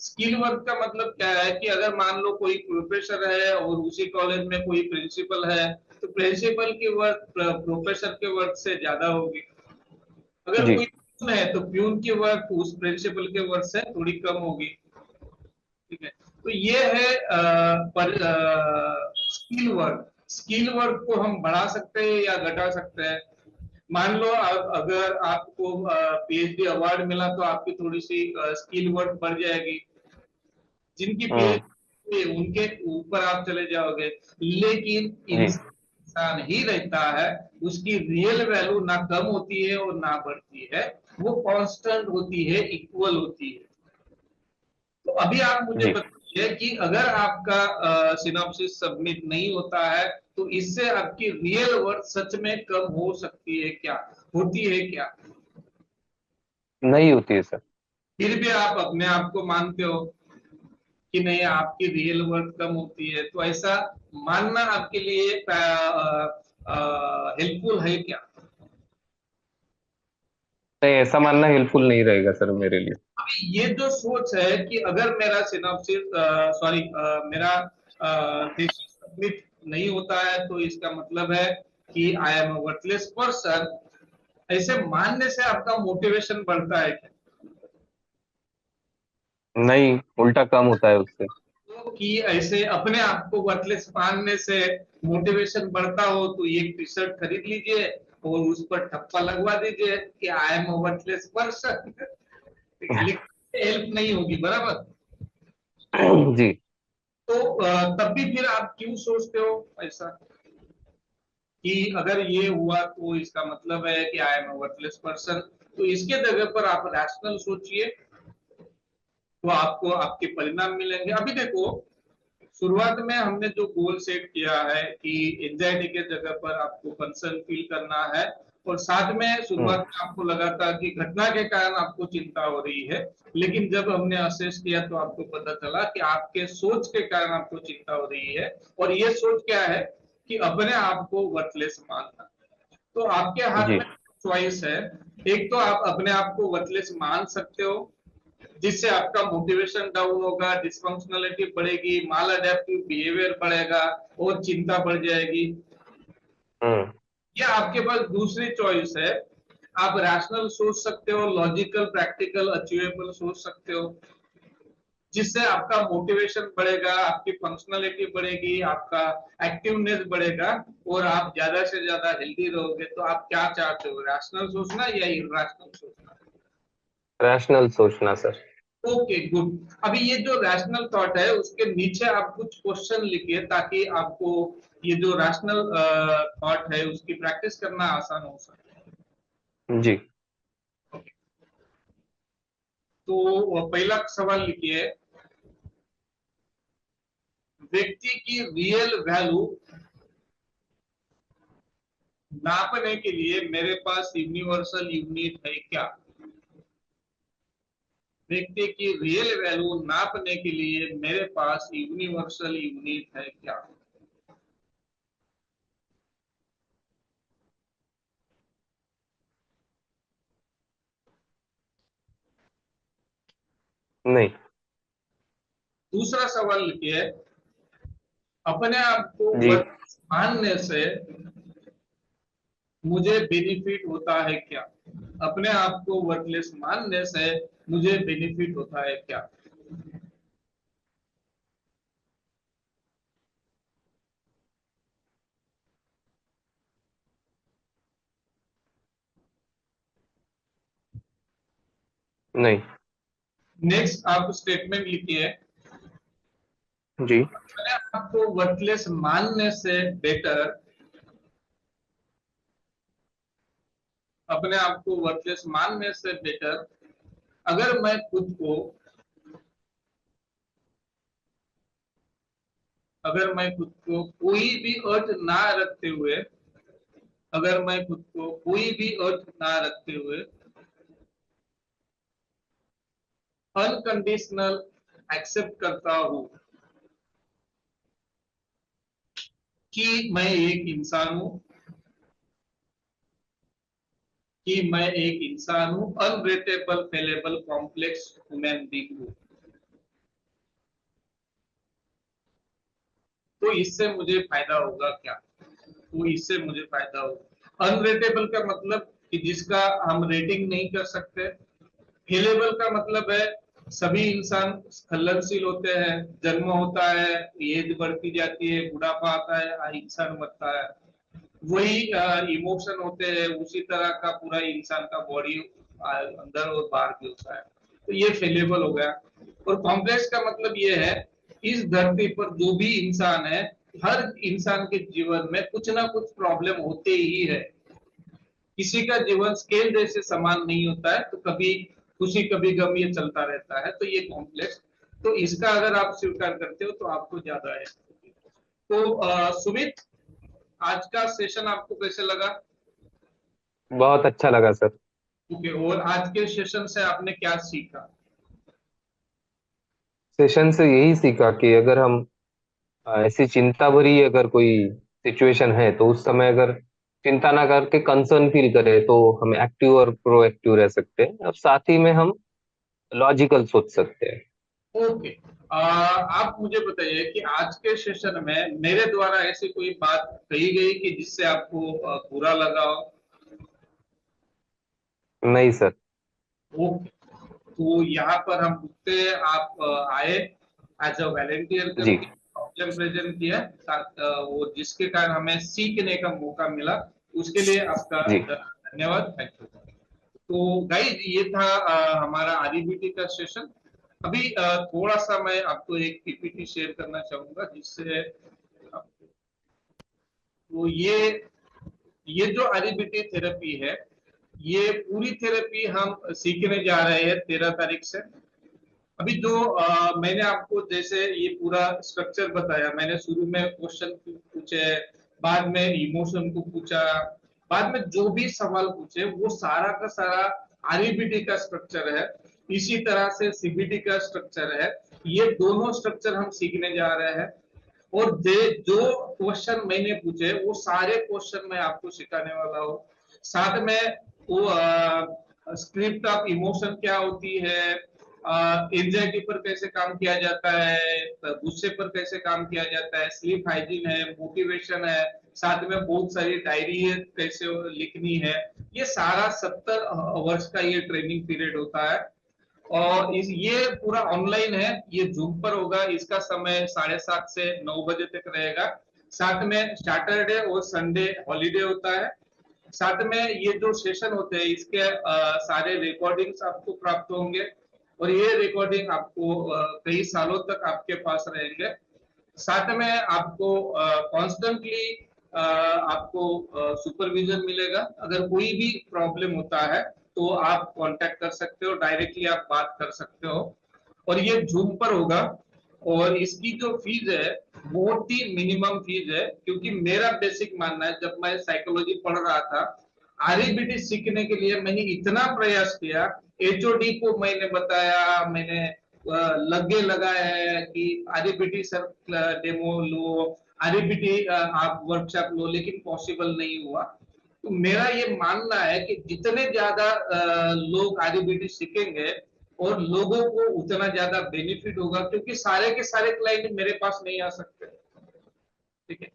स्किल वर्क का मतलब क्या है कि अगर मान लो कोई प्रोफेसर है और उसी कॉलेज में कोई प्रिंसिपल है, तो प्रिंसिपल की वर्क प्रोफेसर के वर्क से ज्यादा होगी। अगर जी। कोई प्यून है तो प्यून की वर्क उस प्रिंसिपल के वर्क से थोड़ी कम होगी। ठीक है। तो ये है पर स्किल वर्क। स्किल वर्क को हम बढ़ा सकते हैं या घटा सकते हैं। मान लो अगर आपको पीएचडी अवार्ड मिला तो आपकी थोड़ी सी स्किल वर्क बढ़ जाएगी। जिनकी हम्म। पीएचडी उनके ऊपर आप चले जाओगे। लेकिन जी। इंसान ही रहता है, उसकी रियल वैल्यू ना कम होती है और ना बढ़ती है, वो कांस्टेंट होती है, इक्वल होती है। तो अभी आप मुझे जी। बताइए कि अगर आपका सिनॉप्सिस सबमिट नहीं होता है, तो इससे आपकी रियल वर्थ सच में कम हो सकती है क्या, होती है क्या? नहीं होती है सर। फिर भी आप अपने आप को मानते हो। कि नहीं आपकी रियल वर्थ कम होती है, तो ऐसा मानना आपके लिए हेल्पफुल है क्या? नहीं, ऐसा मानना हेल्पफुल नहीं रहेगा सर मेरे लिए। अभी ये जो सोच है कि अगर मेरा सिनॉप्सिस सॉरी मेरा thesis सबमिट नहीं होता है तो इसका मतलब है कि I am a worthless person, ऐसे मानने से आपका मोटिवेशन बढ़ता है क्या? नहीं, उल्टा कम होता है उससे। तो कि ऐसे अपने आप को वर्थलेस मानने से मोटिवेशन बढ़ता हो तो ये टी शर्ट खरीद लीजिए और उस पर ठप्पा लगवा दीजिए कि I am a worthless person. लेकिन हेल्प नहीं होगी, बराबर? जी। तो तब भी फिर आप क्यों सोचते हो ऐसा कि अगर ये हुआ तो इसका मतलब है कि I am a worthless person? तो इसके जगह पर आप रैशनल सोचिए, तो आपको आपके परिणाम मिलेंगे। अभी देखो, शुरुआत में हमने जो गोल सेट किया है कि एंजाइटी के जगह पर आपको कंसर्न फील करना है, और साथ में शुरुआत हम्म। में आपको लगा था कि घटना के कारण आपको चिंता हो रही है, लेकिन जब हमने असेस किया तो आपको पता चला कि आपके सोच के कारण आपको चिंता हो रही है, और ये सोच क्या है कि अपने आप को वर्थलेस मानना। तो आपके हाथ जी। में चॉइस है। एक तो आप अपने आप को वर्थलेस मान सकते हो, जिससे आपका मोटिवेशन डाउन होगा, डिसफंक्शनलिटी बढ़ेगी, माल अडेप्टिव बिहेवियर बढ़ेगा और चिंता बढ़ जाएगी। हम्म। या आपके पास दूसरी चॉइस है, आप रैशनल सोच सकते हो, लॉजिकल, प्रैक्टिकल, अचीवेबल सोच सकते हो, जिससे आपका मोटिवेशन बढ़ेगा, आपकी फंक्शनलिटी बढ़ेगी, आपका एक्टिवनेस बढ़ेगा और आप ज्यादा से ज्यादा हेल्दी रहोगे। तो आप क्या चाहते हो, रैशनल सोचना या इरैशनल सोचना? रैशनल सोचना सर। Okay, good. अभी ये जो रैशनल थॉट है उसके नीचे आप कुछ क्वेश्चन लिखिए ताकि आपको ये जो रैशनल थॉट है उसकी प्रैक्टिस करना आसान हो सके। जी। तो पहला सवाल लिखिए, व्यक्ति की रियल वैल्यू नापने के लिए मेरे पास यूनिवर्सल यूनिट है क्या? व्यक्ति की रियल वैल्यू नापने के लिए मेरे पास यूनिवर्सल यूनिट है क्या? नहीं। दूसरा सवाल लिखिए, अपने आप को जी। वर्थ मानने से मुझे बेनिफिट होता है क्या? अपने आप को वर्थलेस मानने से मुझे बेनिफिट होता है क्या? नहीं। नेक्स्ट आप स्टेटमेंट लिखिए, जी। अपने आप को वर्थलेस मानने से बेटर, अपने आप को वर्थलेस मानने से बेटर अगर मैं खुद को, अगर मैं खुद को कोई भी अर्थ ना रखते हुए, अगर मैं खुद को कोई भी अर्थ ना रखते हुए अनकंडीशनल एक्सेप्ट करता हूं कि मैं एक इंसान हूं, कि मैं एक इंसान हूं, अनब्रेटेबल, फेलेबल, कॉम्प्लेक्स ह्यूमन बीइंग हूं, तो इससे मुझे फायदा होगा क्या? तो इससे मुझे फायदा होगा। अनरेटेबल का मतलब कि जिसका हम रेटिंग नहीं कर सकते। फेलेबल का मतलब है सभी इंसान स्खलनशील होते हैं, जन्म होता है, एज बढ़ती जाती है, बुढ़ापा आता है, इंसान मरता है। वही इमोशन होते हैं, उसी तरह का पूरा इंसान का बॉडी अंदर और बाहर भी होता है। तो ये फेलेबल हो गया। और कॉम्प्लेक्स का मतलब ये है, इस धरती पर जो भी इंसान है, हर इंसान के जीवन में कुछ ना कुछ प्रॉब्लम होते ही है। किसी का जीवन स्केल जैसे समान नहीं होता है, तो कभी खुशी कभी गम ये चलता रहता है, तो ये कॉम्प्लेक्स। तो इसका अगर आप स्वीकार करते हो तो आपको ज्यादा है। तो सुमित, आज का सेशन आपको कैसे लगा? बहुत अच्छा लगा सर। ओके, और आज के सेशन से आपने क्या सीखा? सेशन से यही सीखा कि अगर हम ऐसी चिंता भरी अगर कोई सिचुएशन है तो उस समय अगर चिंता ना करके कंसर्न फील करें तो हम एक्टिव और प्रोएक्टिव रह सकते हैं, और साथ ही में हम लॉजिकल सोच सकते हैं। ओके। आप मुझे बताइए कि आज के सेशन में मेरे द्वारा ऐसी कोई बात कही गई कि जिससे आपको बुरा लगा हो? नहीं सर। ओके। तो यहाँ पर हम रुकते हैं। आप आए एज अ वॉलेंटियर जी। करके प्रॉब्लम प्रेजेंट किया, वो जिसके कारण हमें सीखने का मौका मिला, उसके लिए आपका जी। धन्यवाद। Thank you. तो गाइस, ये था हमारा आरईबीटी का सेशन। अभी थोड़ा सा मैं आपको एक पीपीटी शेयर करना चाहूंगा, जिससे तो ये जो आरईबीटी थेरेपी है, ये पूरी थेरेपी हम सीखने जा रहे हैं 13 तारीख से। अभी जो मैंने आपको जैसे ये पूरा स्ट्रक्चर बताया, मैंने शुरू में क्वेश्चन पूछे, बाद में इमोशन को पूछा, बाद में जो भी सवाल पूछे वो सारा का सारा आरईबीटी का स्ट्रक्चर है। इसी तरह से सीबीटी का स्ट्रक्चर है। ये दोनों स्ट्रक्चर हम सीखने जा रहे हैं। और जो क्वेश्चन मैंने पूछे वो सारे क्वेश्चन मैं आपको सिखाने वाला हूँ। साथ में वो स्क्रिप्ट ऑफ इमोशन क्या होती है, एंजाइटी पर कैसे काम किया जाता है, गुस्से पर कैसे काम किया जाता है, स्लीप हाइजीन है, मोटिवेशन है, साथ में बहुत सारी डायरी कैसे लिखनी है। ये सारा 70 वर्ष का ये ट्रेनिंग पीरियड होता है। और ये पूरा ऑनलाइन है, ये जूम पर होगा। इसका समय 7:30 से 9 बजे तक रहेगा। साथ में सैटरडे और संडे हॉलीडे होता है। साथ में ये जो सेशन होते हैं इसके सारे रिकॉर्डिंग्स आपको प्राप्त होंगे, और ये रिकॉर्डिंग आपको कई सालों तक आपके पास रहेंगे। साथ में आपको कॉन्स्टेंटली आपको सुपरविजन मिलेगा। अगर कोई भी प्रॉब्लम होता है तो आप कांटेक्ट कर सकते हो, डायरेक्टली आप बात कर सकते हो। और ये जूम पर होगा। और इसकी जो फीस है बहुत ही मिनिमम फीस है, क्योंकि मेरा बेसिक मानना है, जब मैं साइकोलॉजी पढ़ रहा था, आरईबीटी सीखने के लिए मैंने इतना प्रयास किया, एचओडी को मैंने बताया, मैंने लगे लगाया है कि आरईबीटी सर डेमो लो, आरईबीटी आप वर्कशॉप लो, लेकिन पॉसिबल नहीं हुआ। तो मेरा ये मानना है कि जितने ज्यादा लोग आरईबीटी सीखेंगे और लोगों को उतना ज्यादा बेनिफिट होगा, क्योंकि सारे के सारे क्लाइंट मेरे पास नहीं आ सकते। ठीक है।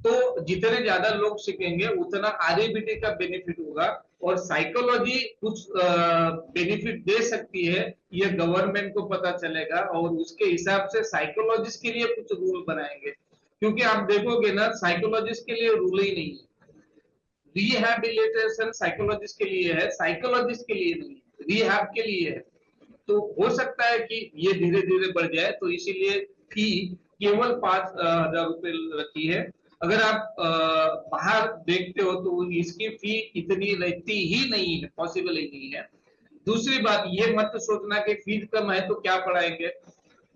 तो जितने ज्यादा लोग सीखेंगे उतना आरईबीटी का बेनिफिट होगा। और साइकोलॉजी कुछ बेनिफिट दे सकती है, ये गवर्नमेंट को पता चलेगा, और उसके हिसाब से साइकोलॉजिस्ट के लिए कुछ रूल बनाएंगे। क्योंकि आप देखोगे ना, साइकोलॉजिस्ट के लिए रूल ही नहीं है। रिहैबिलिटेशन साइकोलॉजिस्ट के लिए है, साइकोलॉजिस्ट के लिए नहीं, रिहैब के लिए है। तो हो सकता है कि ये धीरे धीरे बढ़ जाए, तो इसीलिए फी केवल 5,000 रुपए रखी है। अगर आप बाहर देखते हो तो इसकी फी इतनी रहती ही नहीं है, पॉसिबल ही नहीं है। दूसरी बात, ये मत सोचना कि फीस कम है तो क्या पढ़ाएंगे।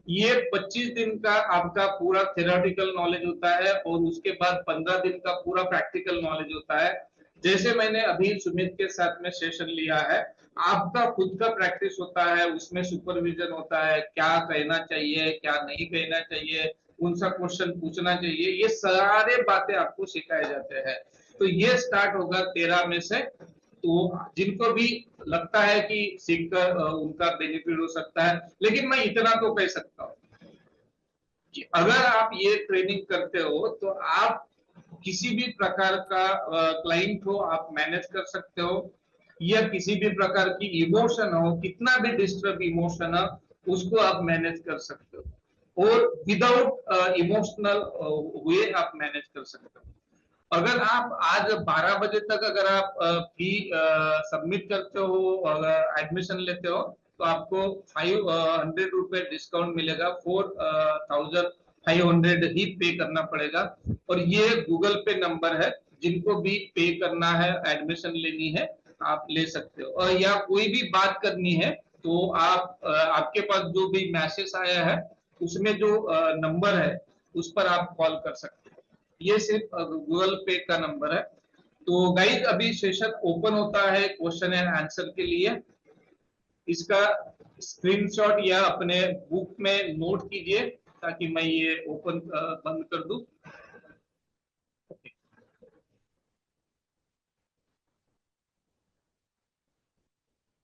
ये 25 दिन का आपका पूरा थ्योरेटिकल नॉलेज होता है, और उसके बाद 15 दिन का पूरा प्रैक्टिकल नॉलेज होता है। जैसे मैंने अभी सुमित के साथ में सेशन लिया है, आपका खुद का प्रैक्टिस होता है, उसमें सुपरविजन होता है, क्या कहना चाहिए क्या नहीं कहना चाहिए, कौन सा क्वेश्चन पूछना चाहिए, ये सारे बातें आपको सिखाए जाते हैं। तो ये स्टार्ट होगा 13 में से। तो जिनको भी लगता है कि सीखकर उनका बेनिफिट हो सकता है, लेकिन मैं इतना तो कह सकता हूँ कि अगर आप ये ट्रेनिंग करते हो तो आप किसी भी प्रकार का क्लाइंट हो आप मैनेज कर सकते हो, या किसी भी प्रकार की इमोशन हो, कितना भी डिस्टर्ब इमोशन हो, उसको आप मैनेज कर सकते हो, और विदाउट इमोशनल हुए आप मैनेज कर सकते हो। अगर आप आज 12 बजे तक अगर आप फी सबमिट करते हो, अगर एडमिशन लेते हो, तो आपको 500 रुपए डिस्काउंट मिलेगा। 4,500 ही पे करना पड़ेगा। और ये गूगल पे नंबर है, जिनको भी पे करना है, एडमिशन लेनी है, आप ले सकते हो। और या कोई भी बात करनी है तो आप आपके पास जो भी मैसेज आया है उसमें जो नंबर है उस पर आप कॉल कर सकते हो। ये सिर्फ गूगल पे का नंबर है। तो गाइस, अभी सेशन ओपन होता है क्वेश्चन एंड आंसर के लिए। इसका स्क्रीनशॉट या अपने बुक में नोट कीजिए ताकि मैं ये ओपन बंद कर दूं।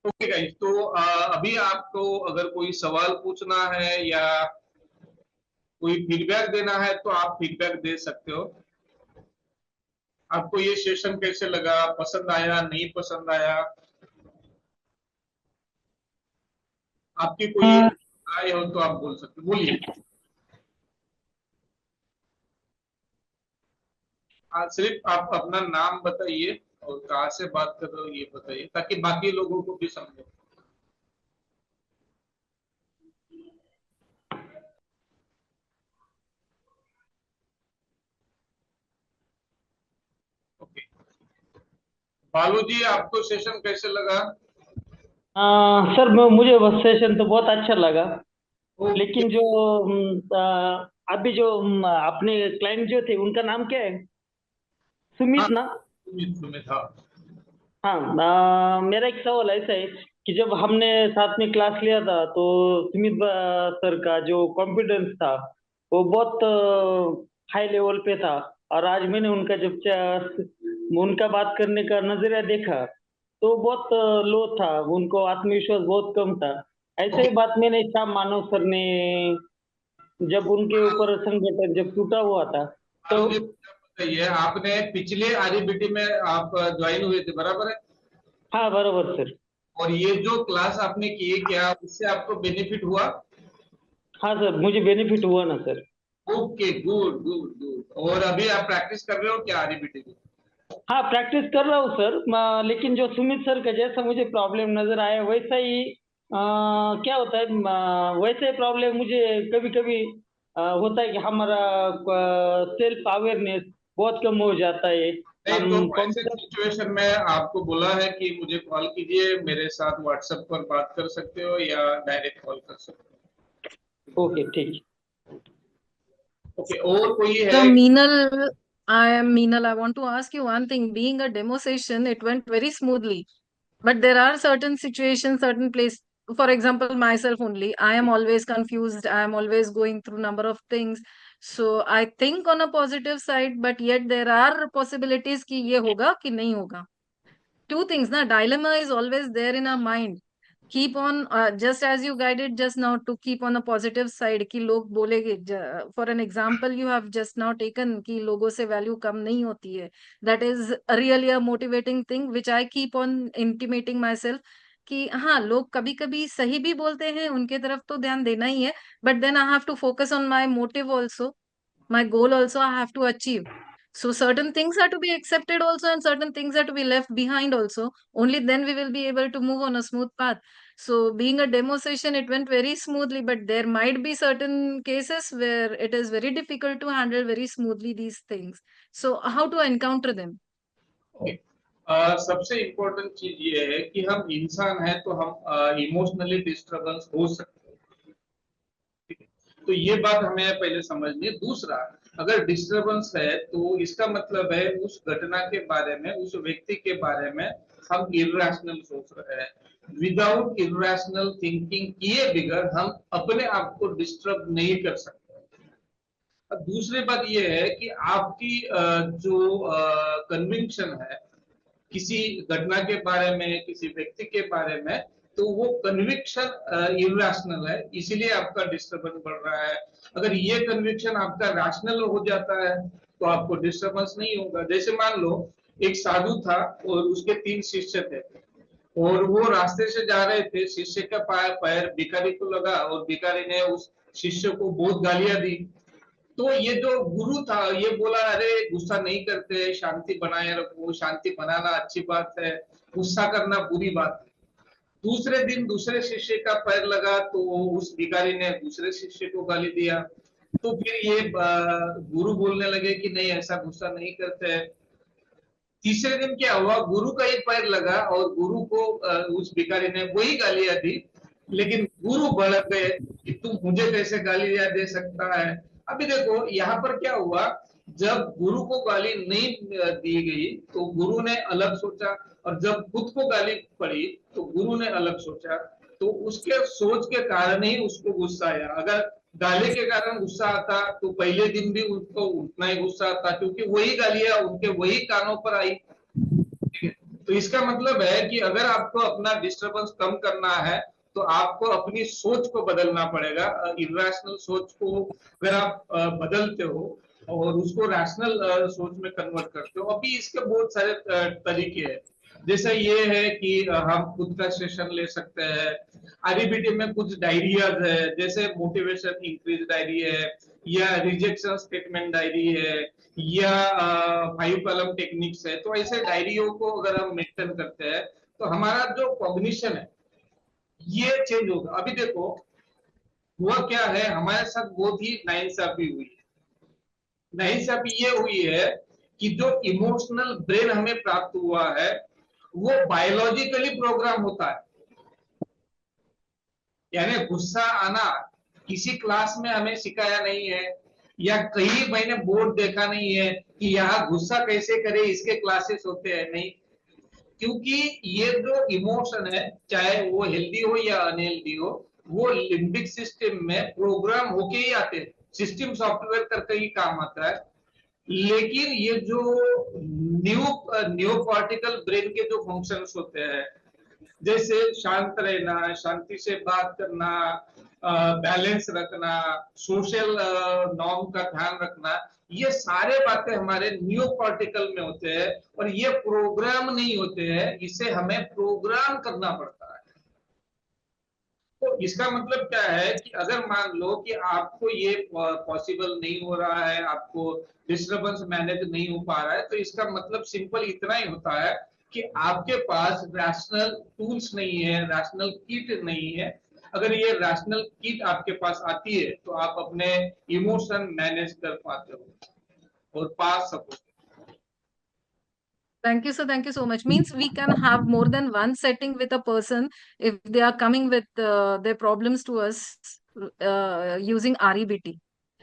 ओके गाइस, तो अभी आपको अगर कोई सवाल पूछना है या कोई फीडबैक देना है तो आप फीडबैक दे सकते हो। आपको ये सेशन कैसे लगा, पसंद आया नहीं पसंद आया, आपकी कोई राय हो तो आप बोल सकते हो, बोलिए। सिर्फ आप अपना नाम बताइए और कहाँ से बात कर रहे हो ये बताइए ताकि बाकी लोगों को भी समझे। ओके, बालू जी आपको सेशन कैसे लगा? सर मुझे वो सेशन तो बहुत अच्छा लगा, ओके, लेकिन जो अभी जो अपने क्लाइंट जो थे उनका नाम क्या है? हाँ, सुमित ना? सुमित हाँ। हाँ, मेरा एक सवाल ऐसा है कि जब हमने साथ में क्लास लिया था तो सुमित सर का जो कॉन्फिडेंस था वो बहुत हाई लेवल पे था, और आज मैंने उनका जब उनका बात करने का नजरिया देखा तो बहुत लो था, उनको आत्मविश्वास बहुत कम था। ऐसे ही बात मैंने श्याम मानव सर ने जब उनके ऊपर संगठन जब टूटा हुआ था तो बालू जी बताइए, आपने पिछले आरईबीटी में आप ज्वाइन हुए थे बराबर है? हाँ बराबर सर। और ये जो क्लास आपने किए क्या उससे आपको बेनिफिट हुआ? हाँ सर, मुझे बेनिफिट हुआ ना sir. Okay, good good good. और अभी आप प्रैक्टिस कर रहे हो क्या आरईबीटी की? हाँ प्रैक्टिस कर रहा हूँ सर, लेकिन जो सुमित सर का जैसा मुझे प्रॉब्लम नजर आया वैसा ही क्या होता है, वैसे प्रॉब्लम मुझे कभी कभी होता है कि हमारा सेल्फ अवेयरनेस बहुत कम हो जाता है। नहीं तो हम ऐसे कंप्यूटर। सिचुएशन में आपको बोला है कि मुझे कॉल कीजिए, मेरे साथ व्हाट्सएप पर बात कर सकते हो या डायरेक्ट कॉल कर सकते ओके ठीक। हो। ओके, और कोई So, है? Meenal, I am Meenal. I want to ask you one thing. Being a demo session, it went very smoothly. But there are certain situations, certain place. For example, myself only. I am always confused. I am always going through number of things. So I think on a positive side, but yet there are possibilities कि ये होगा कि नहीं होगा. Two things, na dilemma is always there in our mind. Keep on just as you guided just now to keep on a positive side कि लोग बोलेंगे. For an example you have just now taken कि लोगों से value कम नहीं होती है. That is really a motivating thing which I keep on intimating myself कि हाँ लोग कभी कभी सही भी बोलते हैं, उनके तरफ तो ध्यान देना ही है, but then I have to focus on my motive also, my goal also I have to achieve. So certain things are to be accepted also and certain things are to be left behind also. Only then we will be able to move on a smooth path. So being a demo session, it went very smoothly, but there might be certain cases where it is very difficult to handle very smoothly these things. So how to encounter them? Okay, सबसे इम्पोर्टेंट चीज ये है कि हम इंसान हैं तो हम इमोशनली डिस्टर्बेंस हो सकते हैं। ठीक है, तो ये बात हमें पहले समझनी है। दूसरा, अगर डिस्टरबेंस है तो इसका मतलब है उस घटना के बारे में, उस व्यक्ति के बारे में हम इरेशनल सोच रहे हैं। विदाउट इरेशनल थिंकिंग किए बगैर हम अपने आप को डिस्टर्ब नहीं कर सकते। अब दूसरी बात ये है कि आपकी जो कन्विक्शन है किसी घटना के बारे में, किसी व्यक्ति के बारे में, तो वो कन्विक्शन इरेशनल है, इसीलिए आपका डिस्टर्बेंस बढ़ रहा है। अगर ये कन्विक्शन आपका रैशनल हो जाता है तो आपको डिस्टर्बेंस नहीं होगा। जैसे मान लो एक साधु था और उसके 3 शिष्य थे और वो रास्ते से जा रहे थे, शिष्य का पैर भिखारी को लगा और भिखारी ने उस शिष्य को बहुत गालियां दी। तो ये जो गुरु था ये बोला, अरे गुस्सा नहीं करते, शांति बनाए रखो, शांति बनाना अच्छी बात है, गुस्सा करना बुरी बात है। दूसरे दिन दूसरे शिष्य का पैर लगा तो उस भिखारी ने दूसरे शिष्य को गाली दिया। तो फिर ये गुरु बोलने लगे कि नहीं ऐसा गुस्सा नहीं करते हैं। तीसरे दिन क्या हुआ, गुरु का ही पैर लगा और गुरु को उस भिखारी ने वही गालियां दी, लेकिन गुरु भड़क गए कि तुम मुझे कैसे गालियां दे सकता है। अभी देखो यहाँ पर क्या हुआ, जब गुरु को गाली नहीं दी गई तो गुरु ने अलग सोचा, और जब खुद को गाली पड़ी तो गुरु ने अलग सोचा। तो उसके सोच के कारण ही उसको गुस्सा आया। अगर गाली के कारण गुस्सा आता तो पहले दिन भी उसको उतना ही गुस्सा आता, क्योंकि वही गालियां उनके वही कानों पर आई। तो इसका मतलब है कि अगर आपको अपना डिस्टरबेंस कम करना है तो आपको अपनी सोच को बदलना पड़ेगा। इरेशनल सोच को अगर आप बदलते हो और उसको रैशनल सोच में कन्वर्ट करते हो, अभी इसके बहुत सारे तरीके हैं। जैसे ये है कि हम खुद का सेशन ले सकते हैं। आरईबीटी में कुछ डायरियाज है, जैसे मोटिवेशन इंक्रीज डायरी है, या रिजेक्शन स्टेटमेंट डायरी है, या 5 कॉलम टेक्निक्स है। तो ऐसे डायरियों को अगर हम मेंटेन करते हैं तो हमारा जो कॉग्निशन है ये चेंज होगा। अभी देखो हुआ क्या है, हमारे साथ बहुत ही नाइंसाफी हुई है। नाइंसाफी ये हुई है कि जो इमोशनल ब्रेन हमें प्राप्त हुआ है वो बायोलॉजिकली प्रोग्राम होता है। यानी गुस्सा आना किसी क्लास में हमें सिखाया नहीं है, या कई मैंने बोर्ड देखा नहीं है कि यहाँ गुस्सा कैसे करे इसके क्लासेस होते हैं, नहीं। क्योंकि ये जो इमोशन है चाहे वो हेल्दी हो या अनहेल्दी हो, वो लिम्बिक सिस्टम में प्रोग्राम होके ही आते हैं। सिस्टम सॉफ्टवेयर करके ही काम आता है। लेकिन ये जो न्यू कॉर्टिकल ब्रेन के जो फंक्शंस होते हैं, जैसे शांत रहना, शांति से बात करना, बैलेंस रखना, सोशल नॉर्म का ध्यान रखना, ये सारे बातें हमारे न्यू कॉर्टिकल में होते हैं और ये प्रोग्राम नहीं होते हैं, इसे हमें प्रोग्राम करना पड़ता है। तो इसका मतलब क्या है कि अगर मान लो कि आपको ये पॉसिबल नहीं हो रहा है, आपको डिस्टरबेंस मैनेज नहीं हो पा रहा है, तो इसका मतलब सिंपल इतना ही होता है कि आपके पास रैशनल टूल्स नहीं है, रैशनल किट नहीं है। अगर ये रैशनल किट आपके पास आती है तो आप अपने इमोशन मैनेज कर पाते हो और पा सको। Thank you, sir. Thank you so much. Means we can have more than one setting with a person if they are coming with their problems to us using REBT.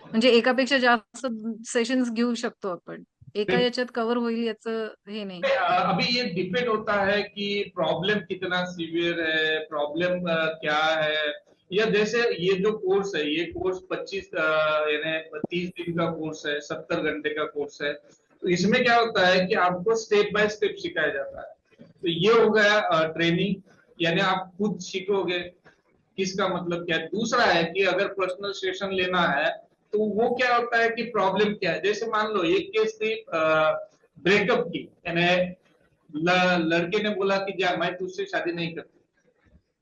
म्हणजे एकापेक्षा जास्त सेशन्स घेऊ शकतो आपण. एका याच्यात कव्हर होईल याचं हे नाही. अभी ये डिपेंड होता है कि प्रॉब्लम कितना सीवियर है, प्रॉब्लम क्या है। या जैसे ये जो कोर्स है, ये कोर्स 25 यानी 30 दिन का कोर्स है, 70 घंटे का कोर्स है। तो इसमें क्या होता है कि आपको स्टेप बाय स्टेप सिखाया जाता है। तो ये हो गया ट्रेनिंग, यानी आप खुद सीखोगे किसका मतलब क्या है। दूसरा है कि अगर पर्सनल सेशन लेना है तो वो क्या होता है कि प्रॉब्लम क्या है। जैसे मान लो एक केस थी ब्रेकअप की, यानी लड़के ने बोला कि जा मैं तुझसे शादी नहीं करती,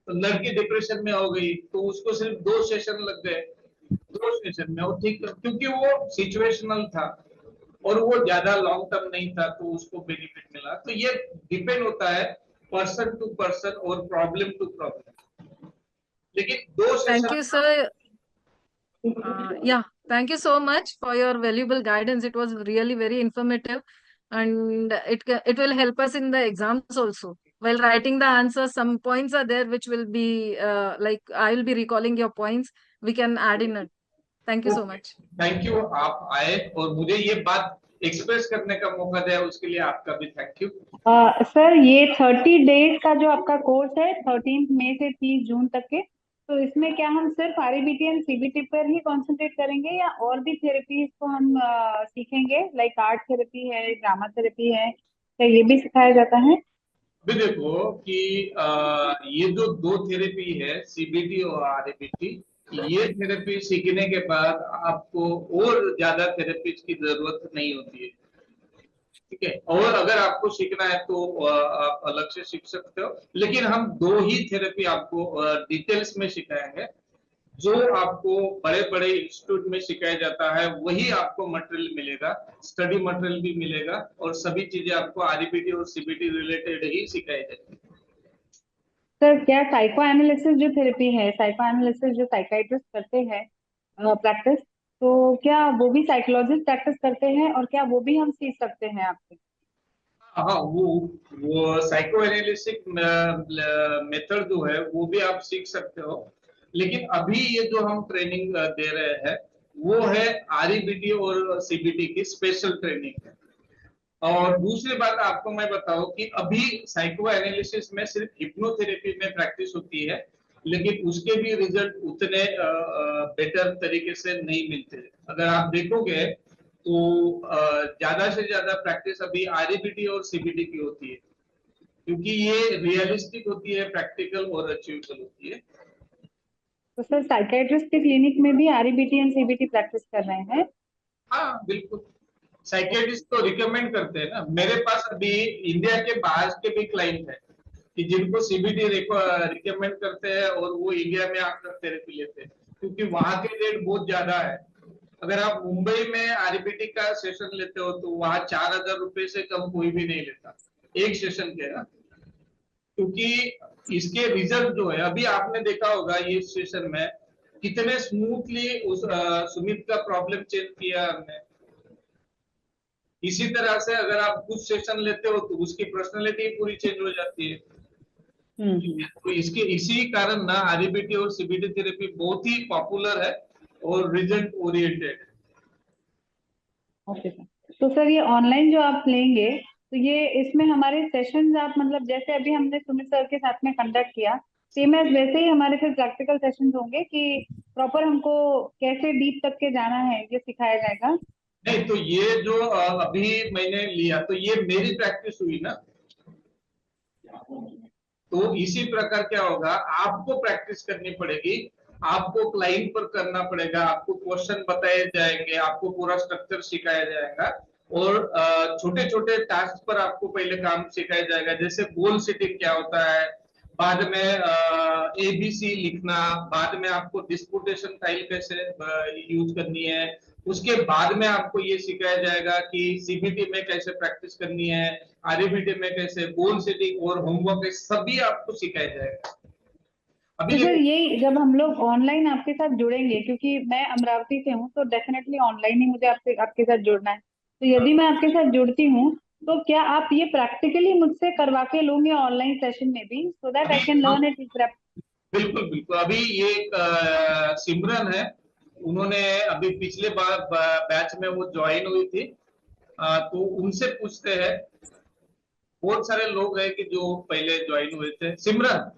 तो लड़की डिप्रेशन में हो गई, तो उसको सिर्फ 2 सेशन लग गए। 2 सेशन में वो ठीक, क्योंकि वो सिचुएशनल था और वो ज्यादा लॉन्ग टर्म नहीं था, तो उसको बेनिफिट मिला। तो ये डिपेंड होता है पर्सन टू पर्सन और प्रॉब्लम टू प्रॉब्लम। लेकिन 2 session. Thank you, sir. Yeah, thank you so much for your valuable guidance. It was really very informative, and it will help us in the exams also. While writing the answers, some points are there which will be like I will be recalling your points. We can add in it. Thank you so much. Thank you, आप आए और मुझे ये बात एक्सप्रेस करने का मौका दिया, उसके लिए आपका भी थैंक यू। सर ये 30 डेज का जो आपका कोर्स है 13 मई से 30 जून तक के, तो इसमें क्या हम सिर्फ आरईबीटी एंड सीबीटी पर ही कंसंट्रेट करेंगे या और भी थेरेपीज को हम सीखेंगे, लाइक आर्ट थेरेपी है, ड्रामा थेरेपी है, क्या ये भी सिखाया जाता है? अभी देखो कि ये जो 2 थेरेपी है, सीबीटी और आरईबीटी, ये थेरेपी सीखने के बाद आपको और ज्यादा थेरेपीज की जरूरत नहीं होती है, ठीक है। और अगर आपको सीखना है तो आप अलग से सीख सकते हो, लेकिन हम 2 ही थेरेपी आपको डिटेल्स में सिखाएंगे। जो आपको बड़े बड़े इंस्टीट्यूट में सिखाया जाता है वही आपको मटेरियल मिलेगा, स्टडी मटेरियल भी मिलेगा, और सभी चीजें आपको आरईबीटी और सीबीटी रिलेटेड ही सिखाई जाती है। सर क्या साइको एनालिसिस जो थेरेपी है, साइको एनालिसिस जो साइकाइट्रिस्ट करते हैं प्रैक्टिस, तो क्या वो भी साइकोलॉजिस्ट प्रैक्टिस करते हैं और क्या वो भी हम सीख सकते हैं आपसे? हाँ, वो साइको एनालिसिस मेथड जो है वो भी आप सीख सकते हो, लेकिन अभी ये जो हम ट्रेनिंग दे रहे हैं वो है आरईबीटी और सीबीटी की स्पेशल ट्रेनिंग है। और दूसरी बात आपको मैं बताऊं कि अभी साइको एनालिसिस में सिर्फ हिप्नोथेरेपी में प्रैक्टिस होती है, लेकिन उसके भी रिजल्ट उतने बेटर तरीके से नहीं मिलते। अगर आप देखोगे तो ज्यादा से ज्यादा प्रैक्टिस अभी आरईबीटी और सीबीटी की होती है, क्योंकि ये रियलिस्टिक होती है, प्रैक्टिकल और अचीवेबल होती है। तो सर साइकेट्रिस्ट के क्लिनिक में भी आरईबीटी एंड सीबीटी प्रैक्टिस कर रहे हैं? हाँ बिल्कुल, साइकेट्रिस्ट तो रिकमेंड करते हैं ना। मेरे पास अभी इंडिया के बाहर के भी क्लाइंट है कि जिनको सीबीटी रिकमेंड करते हैं और वो इंडिया में आकर थेरेपी लेते हैं, क्योंकि वहां के रेट बहुत ज्यादा है। अगर आप मुंबई में आरबीटी का सेशन लेते हो तो वहां 4,000 रुपए से कम कोई भी नहीं लेता एक सेशन के ना, क्योंकि इसके रिजल्ट जो है अभी आपने देखा होगा ये सेशन में कितने स्मूथली उस सुमित का प्रॉब्लम चेंज किया हमने। इसी तरह से अगर आप कुछ सेशन लेते हो तो उसकी पर्सनालिटी पूरी चेंज हो जाती है। तो इसके इसी कारण ना आरईबीटी और सीबीटी थेरेपी बहुत ही पॉपुलर है और रिजल्ट ओरिएंटेड। Okay sir. तो सर ये ऑनलाइन जो आप लेंगे तो ये इसमें हमारे सेशंस आप मतलब जैसे अभी हमने सुमित सर के साथ में कंडक्ट किया सेम एज वैसे ही हमारे फिर प्रैक्टिकल सेशंस होंगे कि प्रॉपर हमको कैसे डीप तक के जाना है ये सिखाया जाएगा? नहीं, तो ये जो अभी मैंने लिया तो ये मेरी प्रैक्टिस हुई ना, तो इसी प्रकार क्या होगा, आपको प्रैक्टिस करनी पड़ेगी, आपको क्लाइंट पर करना पड़ेगा, आपको क्वेश्चन बताए जाएंगे, आपको पूरा स्ट्रक्चर सिखाया जाएगा और छोटे छोटे टास्क पर आपको पहले काम सिखाया जाएगा, जैसे गोल सेटिंग क्या होता है, बाद में एबीसी लिखना, बाद में आपको डिस्पुटेशन फाइल कैसे यूज करनी है, उसके बाद में आपको ये सिखाया जाएगा कि सीबीटी में कैसे प्रैक्टिस करनी है, आरईबीटी में कैसे गोल सेटिंग और होमवर्क सभी आपको सिखाया जाएगा। तो सर यही जब हम लोग ऑनलाइन आपके साथ जुड़ेंगे क्योंकि मैं अमरावती से हूँ तो डेफिनेटली ऑनलाइन ही मुझे आपके साथ जुड़ना है, तो यदि मैं आपके साथ जुड़ती हूँ तो क्या आप ये प्रैक्टिकली मुझसे करवा के लोगे ऑनलाइन सेशन में भी so that I can learn it? बिल्कुल बिल्कुल, अभी ये सिमरन है, उन्होंने अभी पिछले बार बैच में वो ज्वाइन हुई थी, तो उनसे पूछते हैं, बहुत सारे लोग हैं कि जो पहले ज्वाइन हुए थे। सिमरन,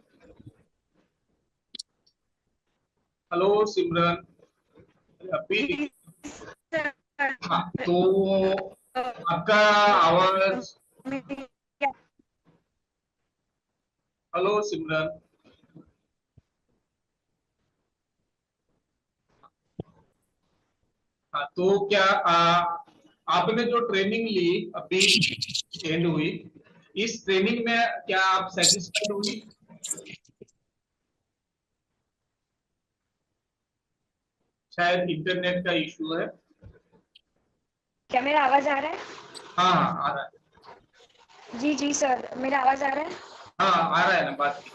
हेलो सिमरन, अभी हाँ, तो आपका आवाज, हेलो सिमरन, हाँ, तो क्या आपने जो ट्रेनिंग ली अभी एंड हुई, इस ट्रेनिंग में क्या आप सेटिस्फाइड हुई? शायद इंटरनेट का इशू है। क्या मेरा आवाज आ रहा है? हाँ हाँ आ रहा है। जी जी सर, मेरा आवाज आ रहा है? हाँ आ रहा है ना, बात की।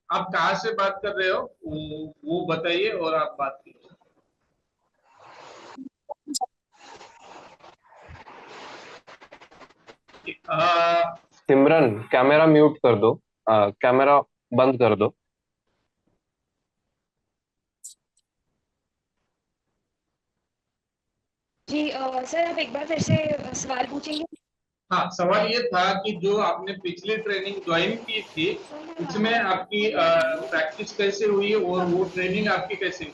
आप कहाँ से बात कर रहे हो वो बताइए और आप बात कीजिए। सिमरन कैमरा म्यूट कर दो, कैमरा बंद कर दो। जी सर, आप एक बार फिर से सवाल पूछेंगे? हाँ, सवाल ये था कि जो आपने पिछली ट्रेनिंग ज्वाइन की थी उसमें आपकी प्रैक्टिस कैसे हुई और वो ट्रेनिंग आपकी कैसे हुई?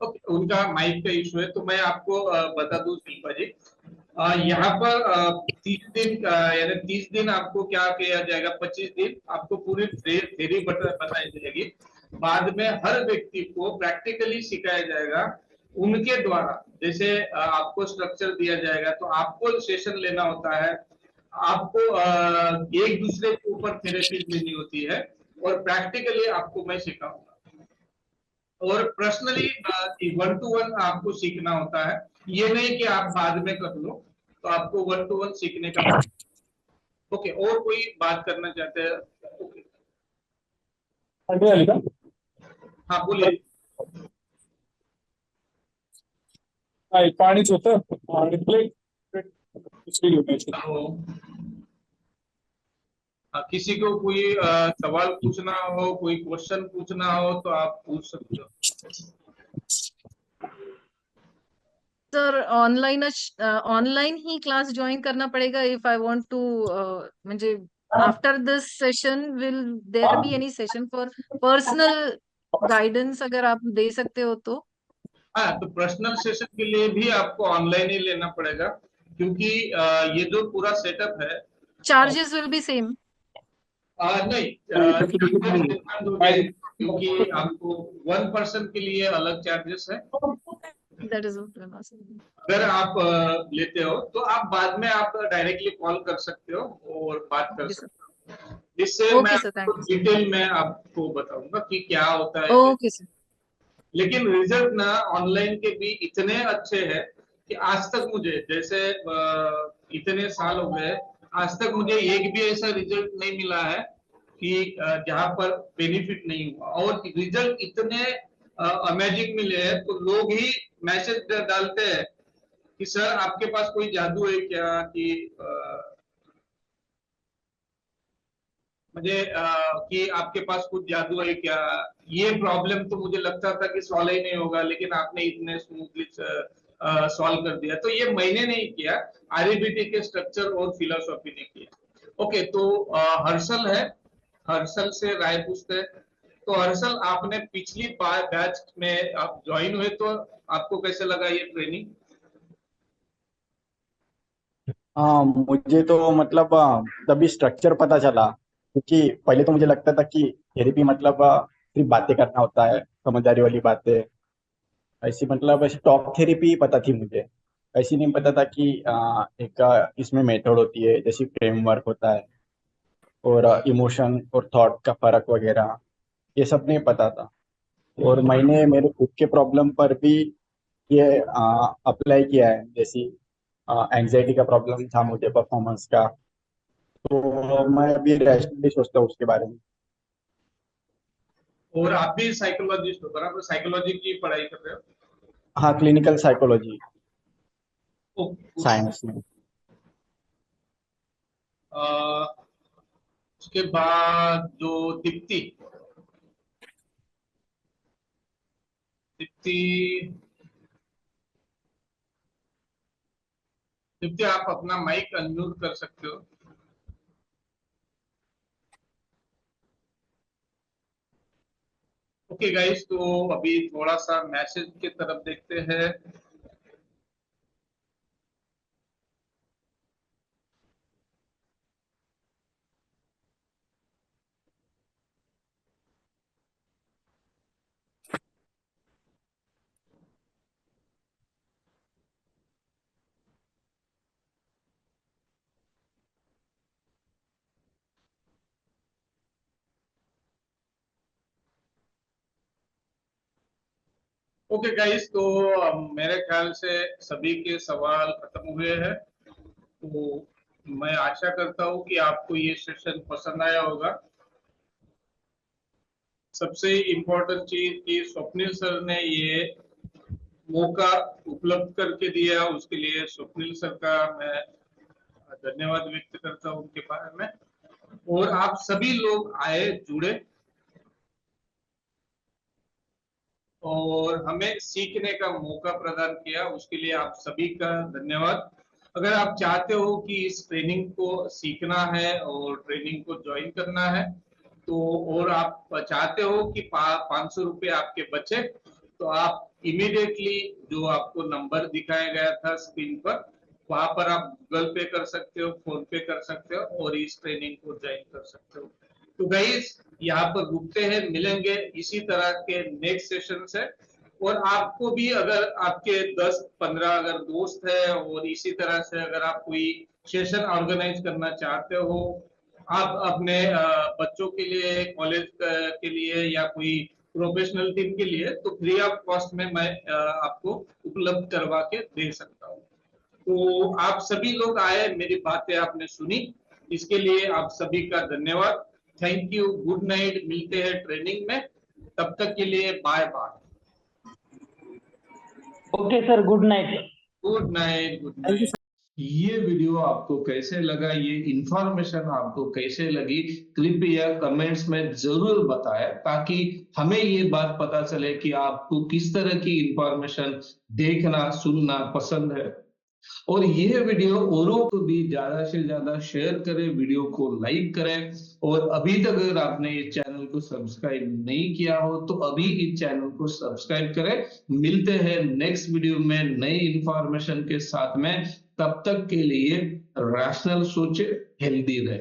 ओके, उनका माइक का इशू है, तो मैं आपको बता दूं शिल्पा जी, यहाँ पर 30 दिन यानी 30 दिन आपको क्या किया जाएगा, 25 दिन आपको पूरी थ्योरी बताई जाएगी, बाद में हर व्यक्ति को प्रैक्टिकली सिखाया जाएगा उनके द्वारा, जैसे आपको स्ट्रक्चर दिया जाएगा तो आपको सेशन लेना होता है, आपको एक दूसरे के ऊपर थेरेपी लेनी होती है और प्रैक्टिकली आपको मैं सिखाऊंगा, और पर्सनली 1 to 1 आपको सीखना होता है, ये नहीं कि आप बाद में कर लो, तो आपको 1 to 1 सीखने का। ओके, और कोई बात करना चाहते हैं? ओके, हाँ बोलिए। पाणीच होतं आणि प्लेट किसी को कोई सवाल पूछना हो, कोई क्वेश्चन पूछना हो तो आप पूछ सकते हो। सर ऑनलाइन ही क्लास ज्वाइन करना पड़ेगा इफ आई वांट टू, म्हणजे after this session will there be any session for personal guidance, अगर आप दे सकते हो तो? हाँ, तो पर्सनल सेशन के लिए भी आपको ऑनलाइन ही लेना पड़ेगा, क्योंकि ये जो पूरा सेटअप है चार्जेस विल बी सेम? नहीं, डिफरेंट हो जाएगी, क्योंकि आपको वन पर्सन के लिए अलग चार्जेस है। That is what. अगर आप लेते हो तो आप बाद में आप डायरेक्टली कॉल कर सकते हो और बात कर Okay, sir. सकते हो, जिससे मैं Okay, sir. Thank आपको you, sir. डिटेल में आपको बताऊंगा कि क्या होता है। Okay, sir. लेकिन रिजल्ट ना ऑनलाइन के भी इतने अच्छे हैं कि आज तक मुझे, जैसे इतने साल हो गए, आज तक मुझे एक भी ऐसा रिजल्ट नहीं मिला है कि जहां पर बेनिफिट नहीं हुआ, और रिजल्ट इतने अमेजिंग मिले हैं। तो लोग ही मैसेज डालते हैं कि सर आपके पास कोई जादू है क्या, कि मुझे कि आपके पास कुछ जादू है क्या, ये प्रॉब्लम तो मुझे लगता था कि सॉल्व ही नहीं होगा, लेकिन आपने इतने स्मूथली सॉल्व कर दिया। तो ये मैंने नहीं किया, आरईबीटी के स्ट्रक्चर और फिलोसॉफी ने किया। ओके, तो हर्षल है, हर्षल से राय पूछते हैं। तो हर्षल, आपने पिछली बैच में आप ज्वाइन हुए, तो आपको कैसे लगा ये ट्रेनिंग? हाँ, मुझे तो मतलब तभी स्ट्रक्चर पता चला, क्योंकि पहले तो मुझे लगता था कि थेरेपी मतलब सिर्फ बातें करना होता है, समझदारी वाली बातें। ऐसी मतलब ऐसी टॉक थेरेपी पता थी मुझे। ऐसी नहीं पता था कि एक इसमें मेथड होती है, जैसे फ्रेमवर्क होता है, और इमोशन और थॉट का फर्क वगैरह, ये सब नहीं पता था। और मैंने मेरे खुद के प्रॉब्लम पर भी ये अप्लाई किया है। जैसी एंजाइटी का प्रॉब्लम था मुझे, परफॉर्मेंस का, तो मैं अभी रैशनली सोचता हूँ उसके बारे में। और आप भी साइकोलॉजिस्ट हो, बराबर साइकोलॉजी की पढ़ाई कर रहे हो? हाँ, क्लिनिकल साइकोलॉजी ओ, साइंस में। उसके बाद जो दीप्ति, दीप्ति दीप्ति आप अपना माइक अनम्यूट कर सकते हो। ओके गाइस, तो अभी थोड़ा सा मैसेज की तरफ देखते हैं। ओके गाइस, तो मेरे ख्याल से सभी के सवाल खत्म हुए हैं। तो मैं आशा करता हूँ कि आपको ये सेशन पसंद आया होगा। सबसे इम्पोर्टेंट चीज कि स्वप्निल सर ने ये मौका उपलब्ध करके दिया, उसके लिए स्वप्निल सर का मैं धन्यवाद व्यक्त करता हूँ उनके बारे में। और आप सभी लोग आए, जुड़े और हमें सीखने का मौका प्रदान किया, उसके लिए आप सभी का धन्यवाद। अगर आप चाहते हो कि इस ट्रेनिंग को सीखना है और ट्रेनिंग को ज्वाइन करना है, तो और आप चाहते हो कि 500 रुपये आपके बचे, तो आप इमीडिएटली जो आपको नंबर दिखाया गया था स्क्रीन पर, वहां पर आप गूगल पे कर सकते हो, फोन पे कर सकते हो और इस ट्रेनिंग को ज्वाइन कर सकते हो। तो गाइस, यहाँ पर रुकते हैं, मिलेंगे इसी तरह के नेक्स्ट सेशन से। और आपको भी, अगर आपके 10-15 अगर दोस्त है और इसी तरह से अगर आप कोई सेशन ऑर्गेनाइज करना चाहते हो, आप अपने बच्चों के लिए, कॉलेज के लिए या कोई प्रोफेशनल टीम के लिए, तो फ्री ऑफ कॉस्ट में मैं आपको उपलब्ध करवा के दे सकता हूँ। तो आप सभी लोग आए, मेरी बातें आपने सुनी, इसके लिए आप सभी का धन्यवाद। थैंक यू, गुड नाइट, मिलते हैं ट्रेनिंग में, तब तक के लिए bye bye. Okay sir, good night. Good night, good night. ये वीडियो आपको कैसे लगा, ये इंफॉर्मेशन आपको कैसे लगी, कृपया कमेंट्स में जरूर बताएं, ताकि हमें ये बात पता चले कि आपको किस तरह की इंफॉर्मेशन देखना सुनना पसंद है। और ये वीडियो औरों को भी ज्यादा से ज्यादा शेयर करें, वीडियो को लाइक करें। और अभी तक अगर आपने इस चैनल को सब्सक्राइब नहीं किया हो तो अभी इस चैनल को सब्सक्राइब करें। मिलते हैं नेक्स्ट वीडियो में नई इंफॉर्मेशन के साथ में। तब तक के लिए रैशनल सोचे, हेल्दी रहे।